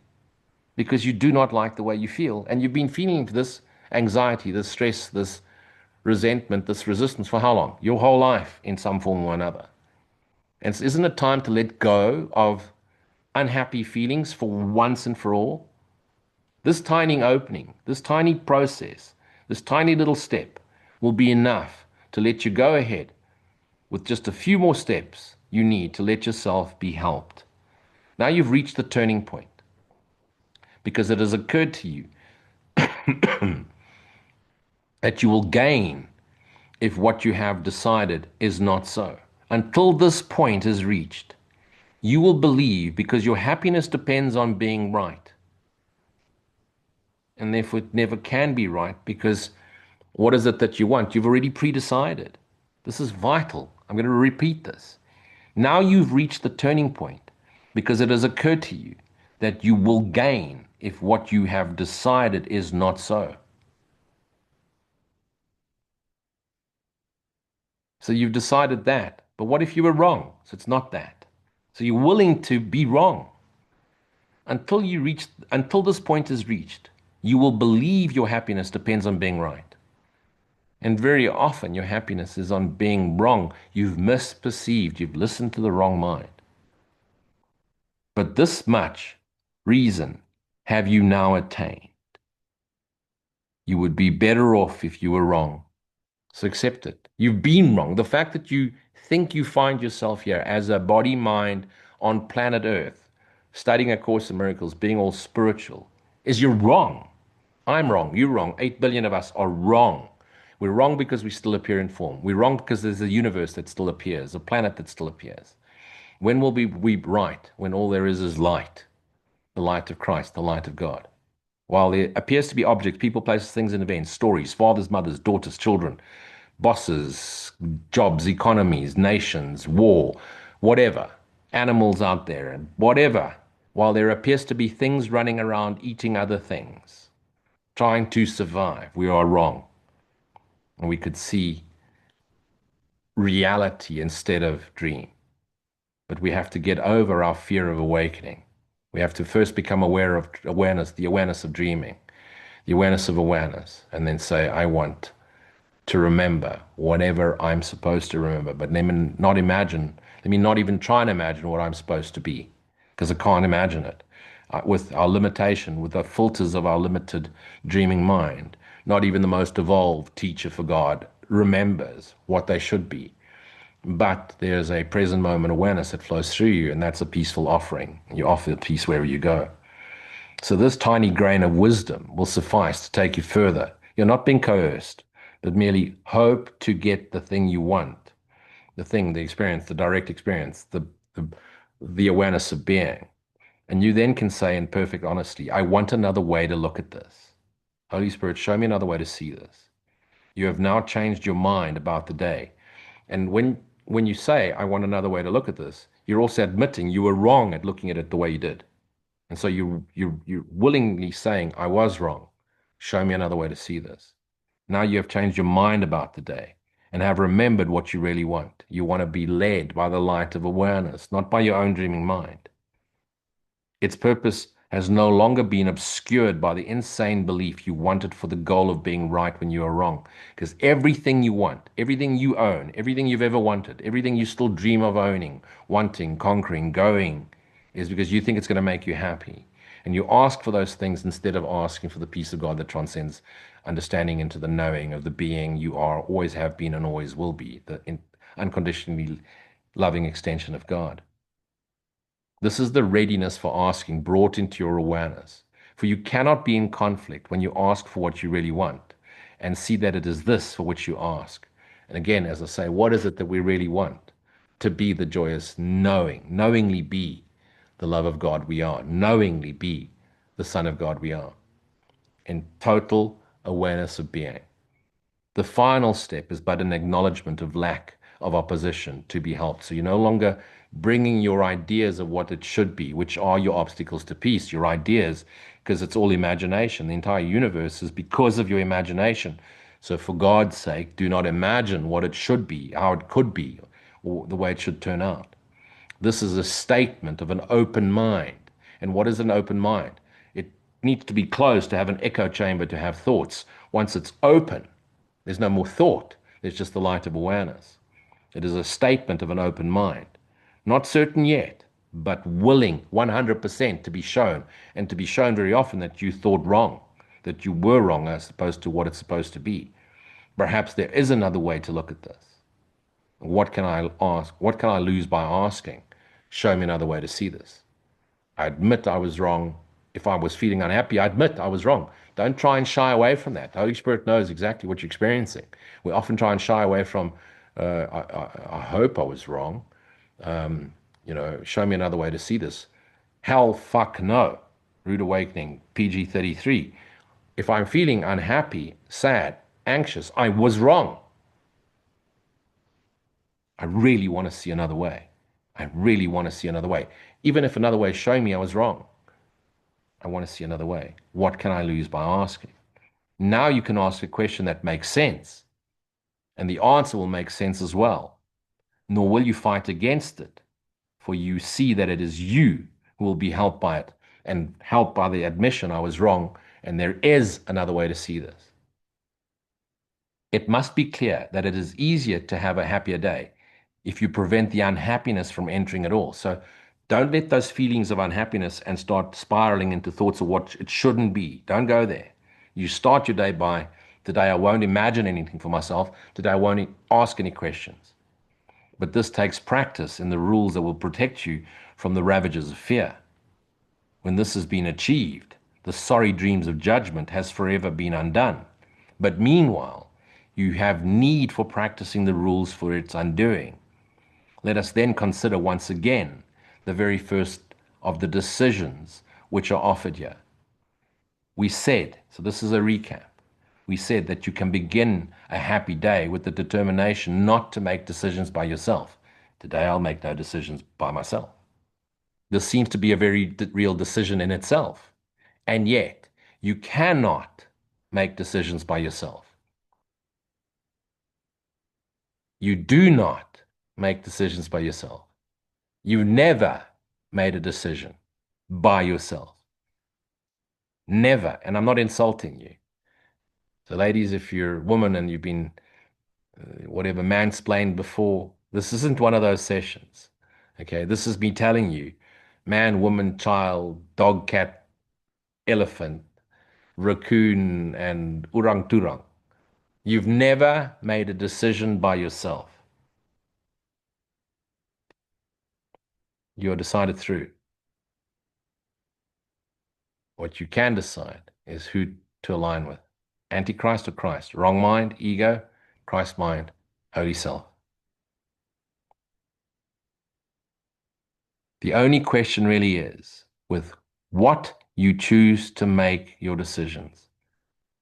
because you do not like the way you feel. And you've been feeling this anxiety, this stress, this resentment, this resistance for how long? Your whole life in some form or another. And isn't it time to let go of unhappy feelings for once and for all? This tiny opening, this tiny process, this tiny little step will be enough to let you go ahead with just a few more steps you need to let yourself be helped. Now you've reached the turning point because it has occurred to you that you will gain if what you have decided is not so. Until this point is reached, you will believe because your happiness depends on being right. And therefore it never can be right because what is it that you want? You've already pre-decided. This is vital. I'm going to repeat this. Now you've reached the turning point because it has occurred to you that you will gain if what you have decided is not so. So you've decided that. But what if you were wrong? So it's not that. So you're willing to be wrong. Until this point is reached, you will believe your happiness depends on being right. And very often your happiness is on being wrong. You've misperceived, you've listened to the wrong mind. But this much reason have you now attained. You would be better off if you were wrong. So accept it. You've been wrong. The fact that you think you find yourself here as a body mind on planet Earth, studying A Course in Miracles, being all spiritual, is you're wrong. I'm wrong. You're wrong. 8 billion of us are wrong. We're wrong because we still appear in form. We're wrong because there's a universe that still appears, a planet that still appears. When will we right? When all there is light, the light of Christ, the light of God. While there appears to be objects, people, places, things, and events, stories, fathers, mothers, daughters, children, bosses, jobs, economies, nations, war, whatever, animals out there, and whatever, while there appears to be things running around eating other things, trying to survive, we are wrong. And we could see reality instead of dream. But we have to get over our fear of awakening. We have to first become aware of awareness, the awareness of dreaming, the awareness of awareness, and then say, I want to remember whatever I'm supposed to remember, but let me not imagine, let me not even try and imagine what I'm supposed to be, because I can't imagine it. With our limitation, with the filters of our limited dreaming mind, not even the most evolved teacher for God remembers what they should be. But there's a present moment awareness that flows through you, and that's a peaceful offering. You offer the peace wherever you go. So this tiny grain of wisdom will suffice to take you further. You're not being coerced, but merely hope to get the thing you want, the thing, the experience, the direct experience, the awareness of being. And you then can say in perfect honesty, I want another way to look at this. Holy Spirit, show me another way to see this. You have now changed your mind about the day. And when you say, I want another way to look at this, you're also admitting you were wrong at looking at it the way you did. And so you're willingly saying, I was wrong. Show me another way to see this. Now you have changed your mind about the day and have remembered what you really want. You want to be led by the light of awareness, not by your own dreaming mind. Its purpose has no longer been obscured by the insane belief you wanted for the goal of being right when you are wrong. Because everything you want, everything you own, everything you've ever wanted, everything you still dream of owning, wanting, conquering, going, is because you think it's going to make you happy. And you ask for those things instead of asking for the peace of God that transcends understanding into the knowing of the being you are, always have been, and always will be, the unconditionally loving extension of God. This is the readiness for asking brought into your awareness. For you cannot be in conflict when you ask for what you really want and see that it is this for which you ask. And again, as I say, what is it that we really want? To be the joyous knowingly be the love of God we are, knowingly be the Son of God we are, in total awareness of being. The final step is but an acknowledgement of lack of opposition to be helped. So you're no longer bringing your ideas of what it should be, which are your obstacles to peace, your ideas, because it's all imagination. The entire universe is because of your imagination. So for God's sake, do not imagine what it should be, how it could be, or the way it should turn out. This is a statement of an open mind. And what is an open mind? It needs to be closed to have an echo chamber to have thoughts. Once it's open, there's no more thought. There's just the light of awareness. It is a statement of an open mind. Not certain yet, but willing 100% to be shown, and to be shown very often that you thought wrong, that you were wrong as opposed to what it's supposed to be. Perhaps there is another way to look at this. What can I ask? What can I lose by asking? Show me another way to see this. I admit I was wrong. If I was feeling unhappy, I admit I was wrong. Don't try and shy away from that. The Holy Spirit knows exactly what you're experiencing. We often try and shy away from, I hope I was wrong. Show me another way to see this. Hell, fuck no. Rude Awakening, PG 33. If I'm feeling unhappy, sad, anxious, I was wrong. I really want to see another way. I really want to see another way. Even if another way is showing me I was wrong, I want to see another way. What can I lose by asking? Now you can ask a question that makes sense, and the answer will make sense as well. Nor will you fight against it, for you see that it is you who will be helped by it, and helped by the admission I was wrong, and there is another way to see this. It must be clear that it is easier to have a happier day if you prevent the unhappiness from entering at all. So don't let those feelings of unhappiness and start spiraling into thoughts of what it shouldn't be. Don't go there. You start your day by, today I won't imagine anything for myself. Today I won't ask any questions. But this takes practice in the rules that will protect you from the ravages of fear. When this has been achieved, the sorry dreams of judgment has forever been undone. But meanwhile, you have need for practicing the rules for its undoing. Let us then consider once again the very first of the decisions which are offered here. We said, so this is a recap, we said that you can begin a happy day with the determination not to make decisions by yourself. Today I'll make no decisions by myself. This seems to be a very real decision in itself. And yet, you cannot make decisions by yourself. You do not make decisions by yourself. You've never made a decision by yourself. Never. And I'm not insulting you. So, ladies, if you're a woman and you've been whatever mansplained before, this isn't one of those sessions. Okay, this is me telling you, man, woman, child, dog, cat, elephant, raccoon, and orang turang. You've never made a decision by yourself. You're decided through. What you can decide is who to align with. Antichrist or Christ? Wrong mind, ego, Christ mind, holy self. The only question really is with what you choose to make your decisions.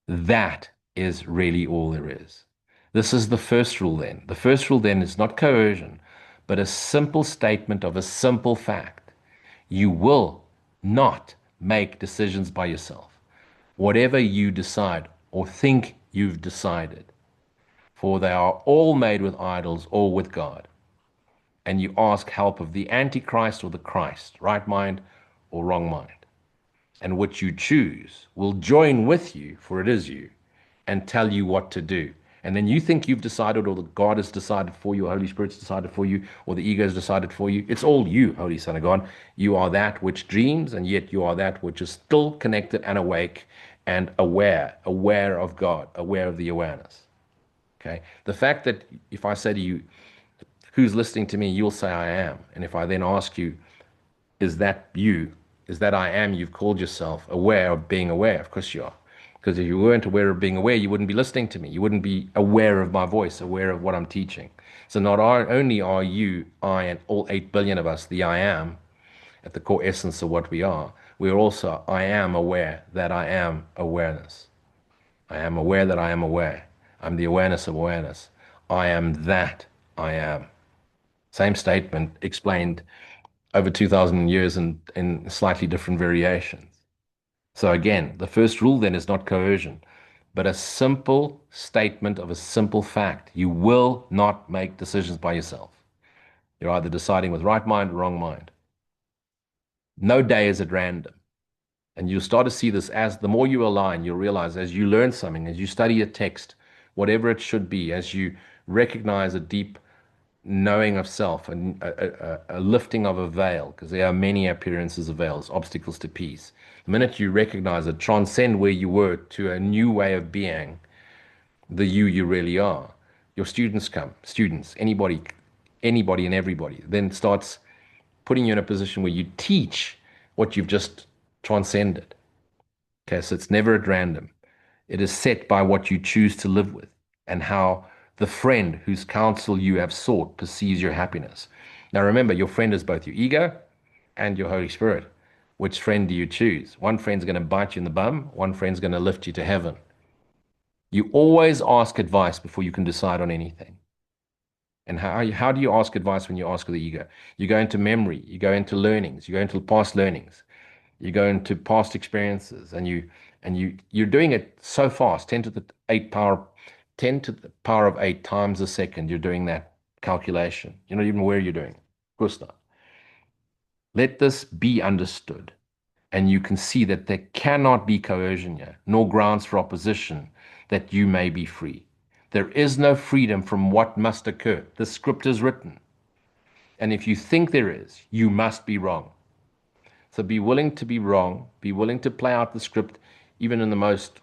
That is really all there is. This is the first rule then. The first rule then is not coercion, but a simple statement of a simple fact. You will not make decisions by yourself. Whatever you decide or think you've decided, for they are all made with idols or with God. And you ask help of the Antichrist or the Christ, right mind or wrong mind. And what you choose will join with you, for it is you, and tell you what to do. And then you think you've decided, or that God has decided for you, or Holy Spirit's decided for you, or the ego has decided for you. It's all you, Holy Son of God. You are that which dreams, and yet you are that which is still connected and awake and aware of God, aware of the awareness. Okay? The fact that if I say to you, who's listening to me, you'll say I am. And if I then ask you, is that you? is that I am you've called yourself aware of being aware. Of course you are. Because if you weren't aware of being aware, you wouldn't be listening to me. You wouldn't be aware of my voice, aware of what I'm teaching. So only are you, I, and all 8 billion of us, the I am, at the core essence of what we are, we're also, I am aware that I am awareness. I am aware that I am aware. I'm the awareness of awareness. I am that I am. Same statement explained over 2,000 years in slightly different variations. So again, the first rule then is not coercion, but a simple statement of a simple fact. You will not make decisions by yourself. You're either deciding with right mind or wrong mind. No day is at random. And you'll start to see this as the more you align, you'll realize as you learn something, as you study a text, whatever it should be, as you recognize a deep knowing of self and a lifting of a veil, because there are many appearances of veils, obstacles to peace. The minute you recognize it, transcend where you were to a new way of being, the you really are. Your students come, students, anybody and everybody, then starts putting you in a position where you teach what you've just transcended. Okay, so it's never at random. It is set by what you choose to live with and how the friend whose counsel you have sought perceives your happiness. Now remember, your friend is both your ego and your Holy Spirit. Which friend do you choose? One friend's going to bite you in the bum, one friend's going to lift you to heaven. You always ask advice before you can decide on anything. And how do you ask advice when you ask the ego? You go into memory, you go into learnings, you go into past learnings, you go into past experiences, and you're doing it so fast, 10 to the power of 8 times a second. You're doing that calculation. You're not even aware you're doing it. Of course not. Let this be understood, and you can see that there cannot be coercion here, nor grounds for opposition, that you may be free. There is no freedom from what must occur. The script is written. And if you think there is, you must be wrong. So be willing to be wrong, be willing to play out the script, even in the most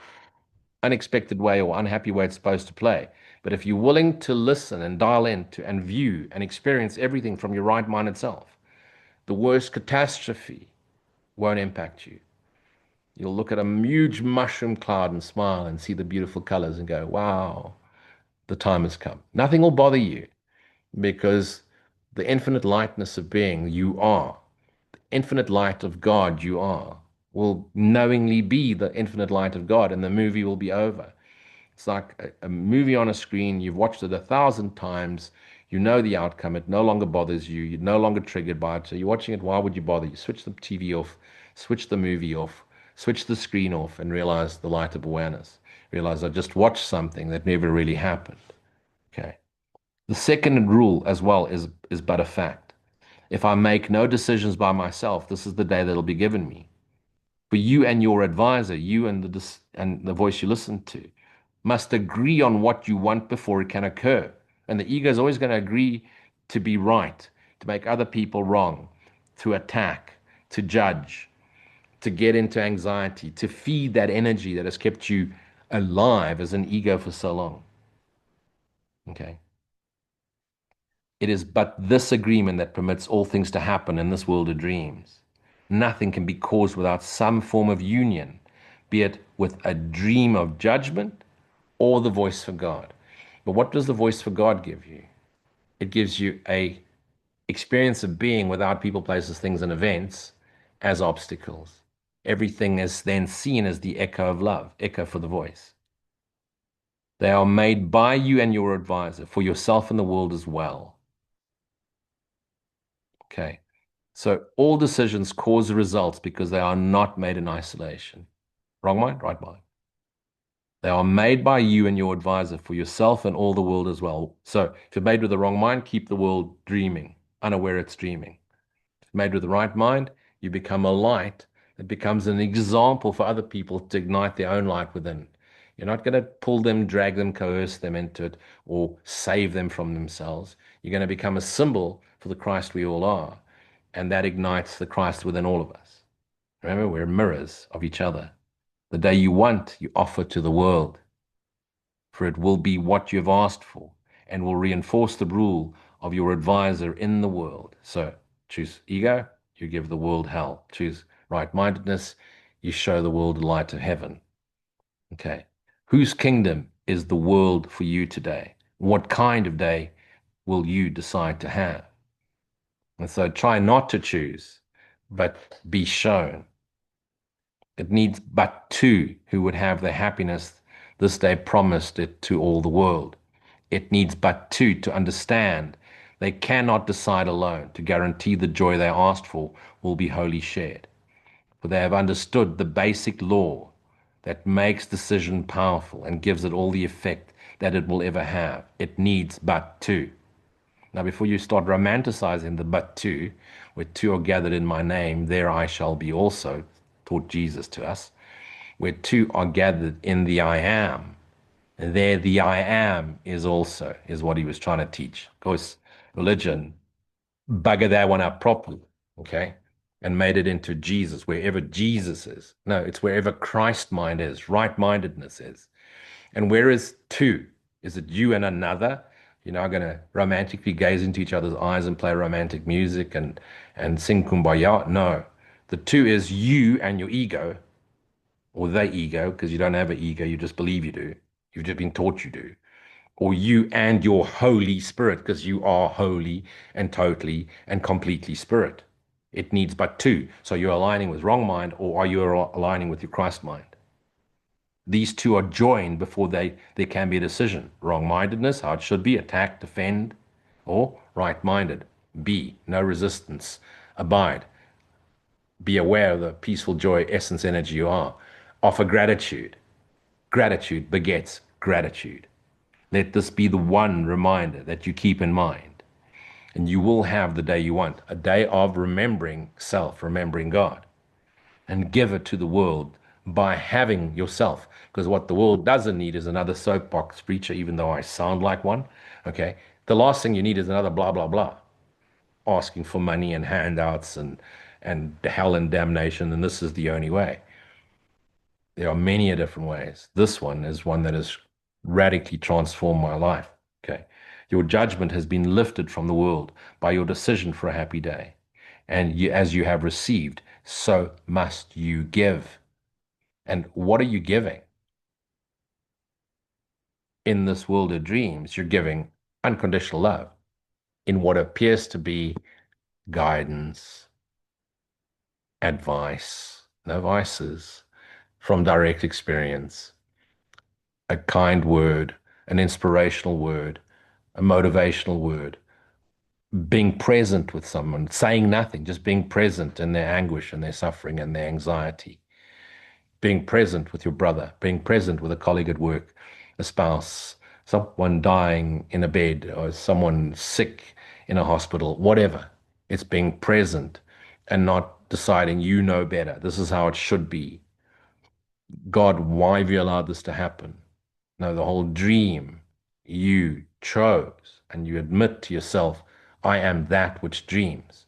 unexpected way or unhappy way it's supposed to play. But if you're willing to listen and dial in to, and view and experience everything from your right mind itself, the worst catastrophe won't impact you. You'll look at a huge mushroom cloud and smile and see the beautiful colors and go, wow, the time has come. Nothing will bother you because the infinite lightness of being you are, the infinite light of God you are, will knowingly be the infinite light of God, and the movie will be over. It's like a movie on a screen. You've watched it 1,000 times. You know the outcome. It no longer bothers you. You're no longer triggered by it. So you're watching it. Why would you bother? You switch the TV off, switch the movie off, switch the screen off, and realize the light of awareness. Realize I just watched something that never really happened. Okay. The second rule as well is but a fact. If I make no decisions by myself, this is the day that'll be given me. For you and your advisor, you and the voice you listen to, must agree on what you want before it can occur. And the ego is always going to agree to be right, to make other people wrong, to attack, to judge, to get into anxiety, to feed that energy that has kept you alive as an ego for so long. Okay. It is but this agreement that permits all things to happen in this world of dreams. Nothing can be caused without some form of union, be it with a dream of judgment or the voice for God. But what does the voice for God give you? It gives you a experience of being without people, places, things, and events as obstacles. Everything is then seen as the echo of love, echo for the voice. They are made by you and your advisor for yourself and the world as well. Okay. So all decisions cause results because they are not made in isolation. Wrong mind, right mind. They are made by you and your advisor for yourself and all the world as well. So if you're made with the wrong mind, keep the world dreaming, unaware it's dreaming. If you're made with the right mind, you become a light that becomes an example for other people to ignite their own light within. You're not going to pull them, drag them, coerce them into it, or save them from themselves. You're going to become a symbol for the Christ we all are. And that ignites the Christ within all of us. Remember, we're mirrors of each other. The day you want, you offer to the world, for it will be what you've asked for and will reinforce the rule of your advisor in the world. So choose ego, you give the world hell. Choose Right-mindedness, you show the world the light of heaven. Okay. Whose kingdom is the world for you today? What kind of day will you decide to have? And so try not to choose, but be shown. It needs but two who would have the happiness this day promised it to all the world. It needs but two to understand they cannot decide alone to guarantee the joy they asked for will be wholly shared. For they have understood the basic law that makes decision powerful and gives it all the effect that it will ever have. It needs but two. Now, before you start romanticizing the but two, where two are gathered in my name, there I shall be also, taught Jesus to us, where two are gathered in the I am, there the I am is also, is what he was trying to teach. Of course, religion buggered that one up properly, okay? And made it into Jesus, wherever Jesus is. No, it's wherever Christ mind is, right mindedness is. And where is two? Is it you and another? You're now going to romantically gaze into each other's eyes and play romantic music and sing kumbaya? No. The two is you and your ego, or the ego, because you don't have an ego, you just believe you do. You've just been taught you do. Or you and your Holy Spirit, because you are holy and totally and completely Spirit. It needs but two. So you're aligning with wrong mind, or are you aligning with your Christ mind? These two are joined before there can be a decision. Wrong-mindedness, how it should be, attack, defend, or right-minded. Be, no resistance. Abide. Be aware of the peaceful joy, essence, energy you are. Offer gratitude. Gratitude begets gratitude. Let this be the one reminder that you keep in mind. And you will have the day you want, a day of remembering self, remembering God, and give it to the world by having yourself. Because what the world doesn't need is another soapbox preacher, even though I sound like one. Okay. The last thing you need is another blah, blah, blah, asking for money and handouts and hell and damnation. And this is the only way. There are many different ways. This one is one that has radically transformed my life. Okay. Your judgment has been lifted from the world by your decision for a happy day. And you, as you have received, so must you give. And what are you giving? In this world of dreams, you're giving unconditional love in what appears to be guidance, advice, no vices, from direct experience, a kind word, an inspirational word, a motivational word, being present with someone, saying nothing, just being present in their anguish and their suffering and their anxiety, being present with your brother, being present with a colleague at work, a spouse, someone dying in a bed, or someone sick in a hospital, whatever. It's being present and not deciding you know better. This is how it should be. God, why have you allowed this to happen? No, the whole dream you chose, and you admit to yourself, I am that which dreams.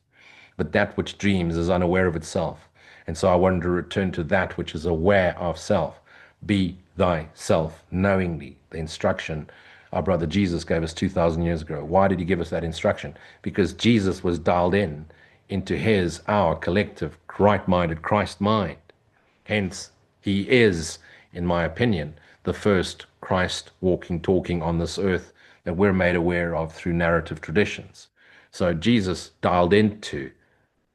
But that which dreams is unaware of itself. And so I wanted to return to that which is aware of self. Be thyself knowingly. The instruction our brother Jesus gave us 2,000 years ago. Why did he give us that instruction? Because Jesus was dialed in into his, our collective, right-minded Christ mind. Hence, he is, in my opinion, the first Christ walking, talking on this earth that we're made aware of through narrative traditions. So Jesus dialed into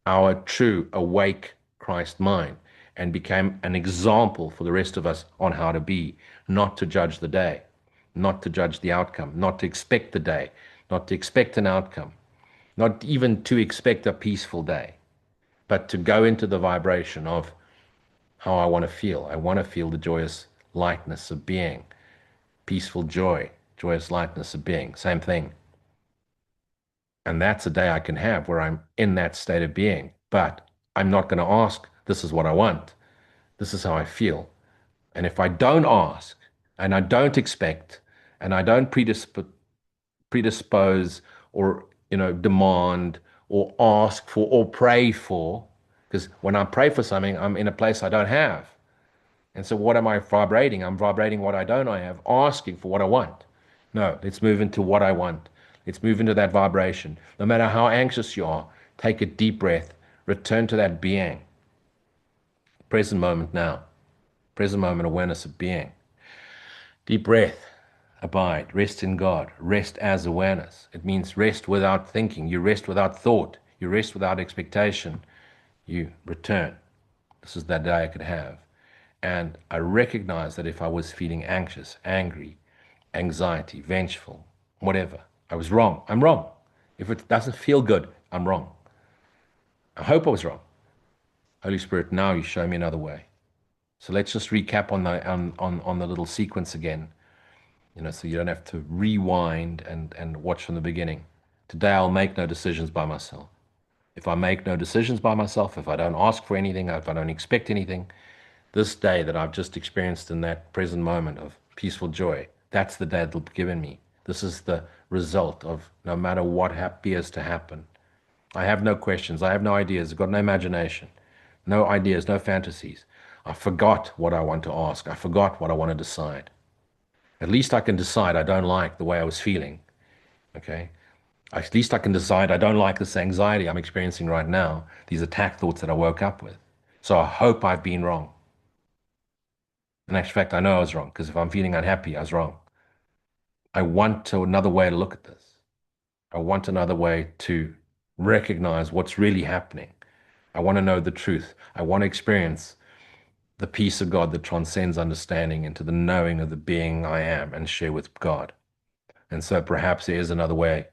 our true awake Christ mind and became an example for the rest of us on how to be, not to judge the day, not to judge the outcome, not to expect the day, not to expect an outcome, not even to expect a peaceful day, but to go into the vibration of how I want to feel. I want to feel the joyous lightness of being, peaceful joy, joyous lightness of being, same thing. And that's a day I can have where I'm in that state of being. But I'm not going to ask, this is what I want. This is how I feel. And if I don't ask and I don't expect and I don't predispose or, demand or ask for or pray for, because when I pray for something, I'm in a place I don't have. And so what am I vibrating? I'm vibrating what I don't I have, asking for what I want. No, let's move into what I want. Let's move into that vibration. No matter how anxious you are, take a deep breath, return to that being. Present moment now. Present moment awareness of being. Deep breath. Abide. Rest in God. Rest as awareness. It means rest without thinking. You rest without thought. You rest without expectation. You return. This is that day I could have. And I recognize that if I was feeling anxious, angry, anxiety, vengeful, whatever, I was wrong. I'm wrong. If it doesn't feel good, I'm wrong. I hope I was wrong. Holy Spirit, now you show me another way. So let's just recap on the little sequence again, so you don't have to rewind and watch from the beginning. Today I'll make no decisions by myself. If I make no decisions by myself, if I don't ask for anything, if I don't expect anything, this day that I've just experienced in that present moment of peaceful joy, that's the day that'll be given me. This is the result of no matter what appears to happen. I have no questions. I have no ideas. I've got no imagination, no ideas, no fantasies. I forgot what I want to ask. I forgot what I want to decide. At least I can decide I don't like the way I was feeling. Okay. At least I can decide I don't like this anxiety I'm experiencing right now, these attack thoughts that I woke up with. So I hope I've been wrong. In actual fact, I know I was wrong because if I'm feeling unhappy, I was wrong. I want another way to look at this. I want another way to recognize what's really happening. I want to know the truth. I want to experience the peace of God that transcends understanding into the knowing of the being I am and share with God. And so perhaps there is another way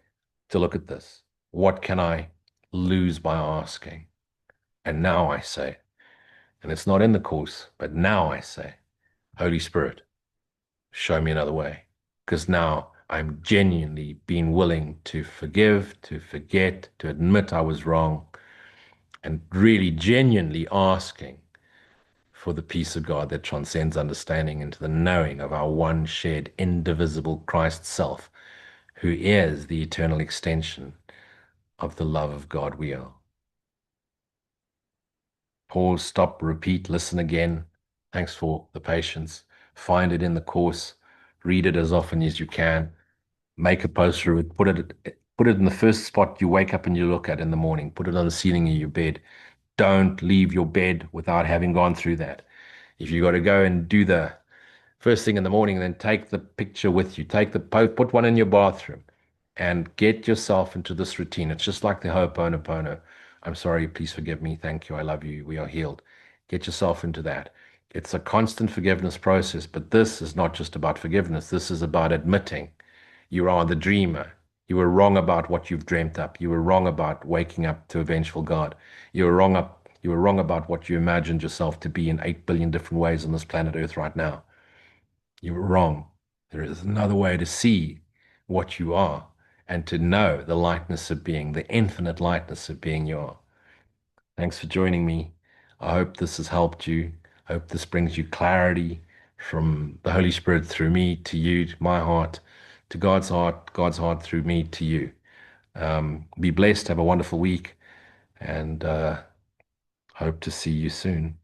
to look at this. What can I lose by asking? And now I say, and it's not in the course, but now I say, Holy Spirit, show me another way. Because now I'm genuinely being willing to forgive, to forget, to admit I was wrong, and really genuinely asking for the peace of God that transcends understanding into the knowing of our one shared, indivisible Christ self, who is the eternal extension of the love of God we are. Pause, stop, repeat, listen again. Thanks for the patience. Find it in the course. Read it as often as you can. Make a poster of it. Put it in the first spot you wake up and you look at in the morning. Put it on the ceiling of your bed. Don't leave your bed without having gone through that. If you got to go and do the first thing in the morning, then take the picture with you. Put one in your bathroom and get yourself into this routine. It's just like the Ho'oponopono. I'm sorry, please forgive me. Thank you. I love you. We are healed. Get yourself into that. It's a constant forgiveness process, but this is not just about forgiveness. This is about admitting you are the dreamer. You were wrong about what you've dreamt up. You were wrong about waking up to a vengeful God. You were wrong about what you imagined yourself to be in 8 billion different ways on this planet Earth right now. You were wrong. There is another way to see what you are and to know the lightness of being, the infinite lightness of being you are. Thanks for joining me. I hope this has helped you. I hope this brings you clarity from the Holy Spirit through me to you, to my heart, to God's heart through me to you. Be blessed. Have a wonderful week, and hope to see you soon.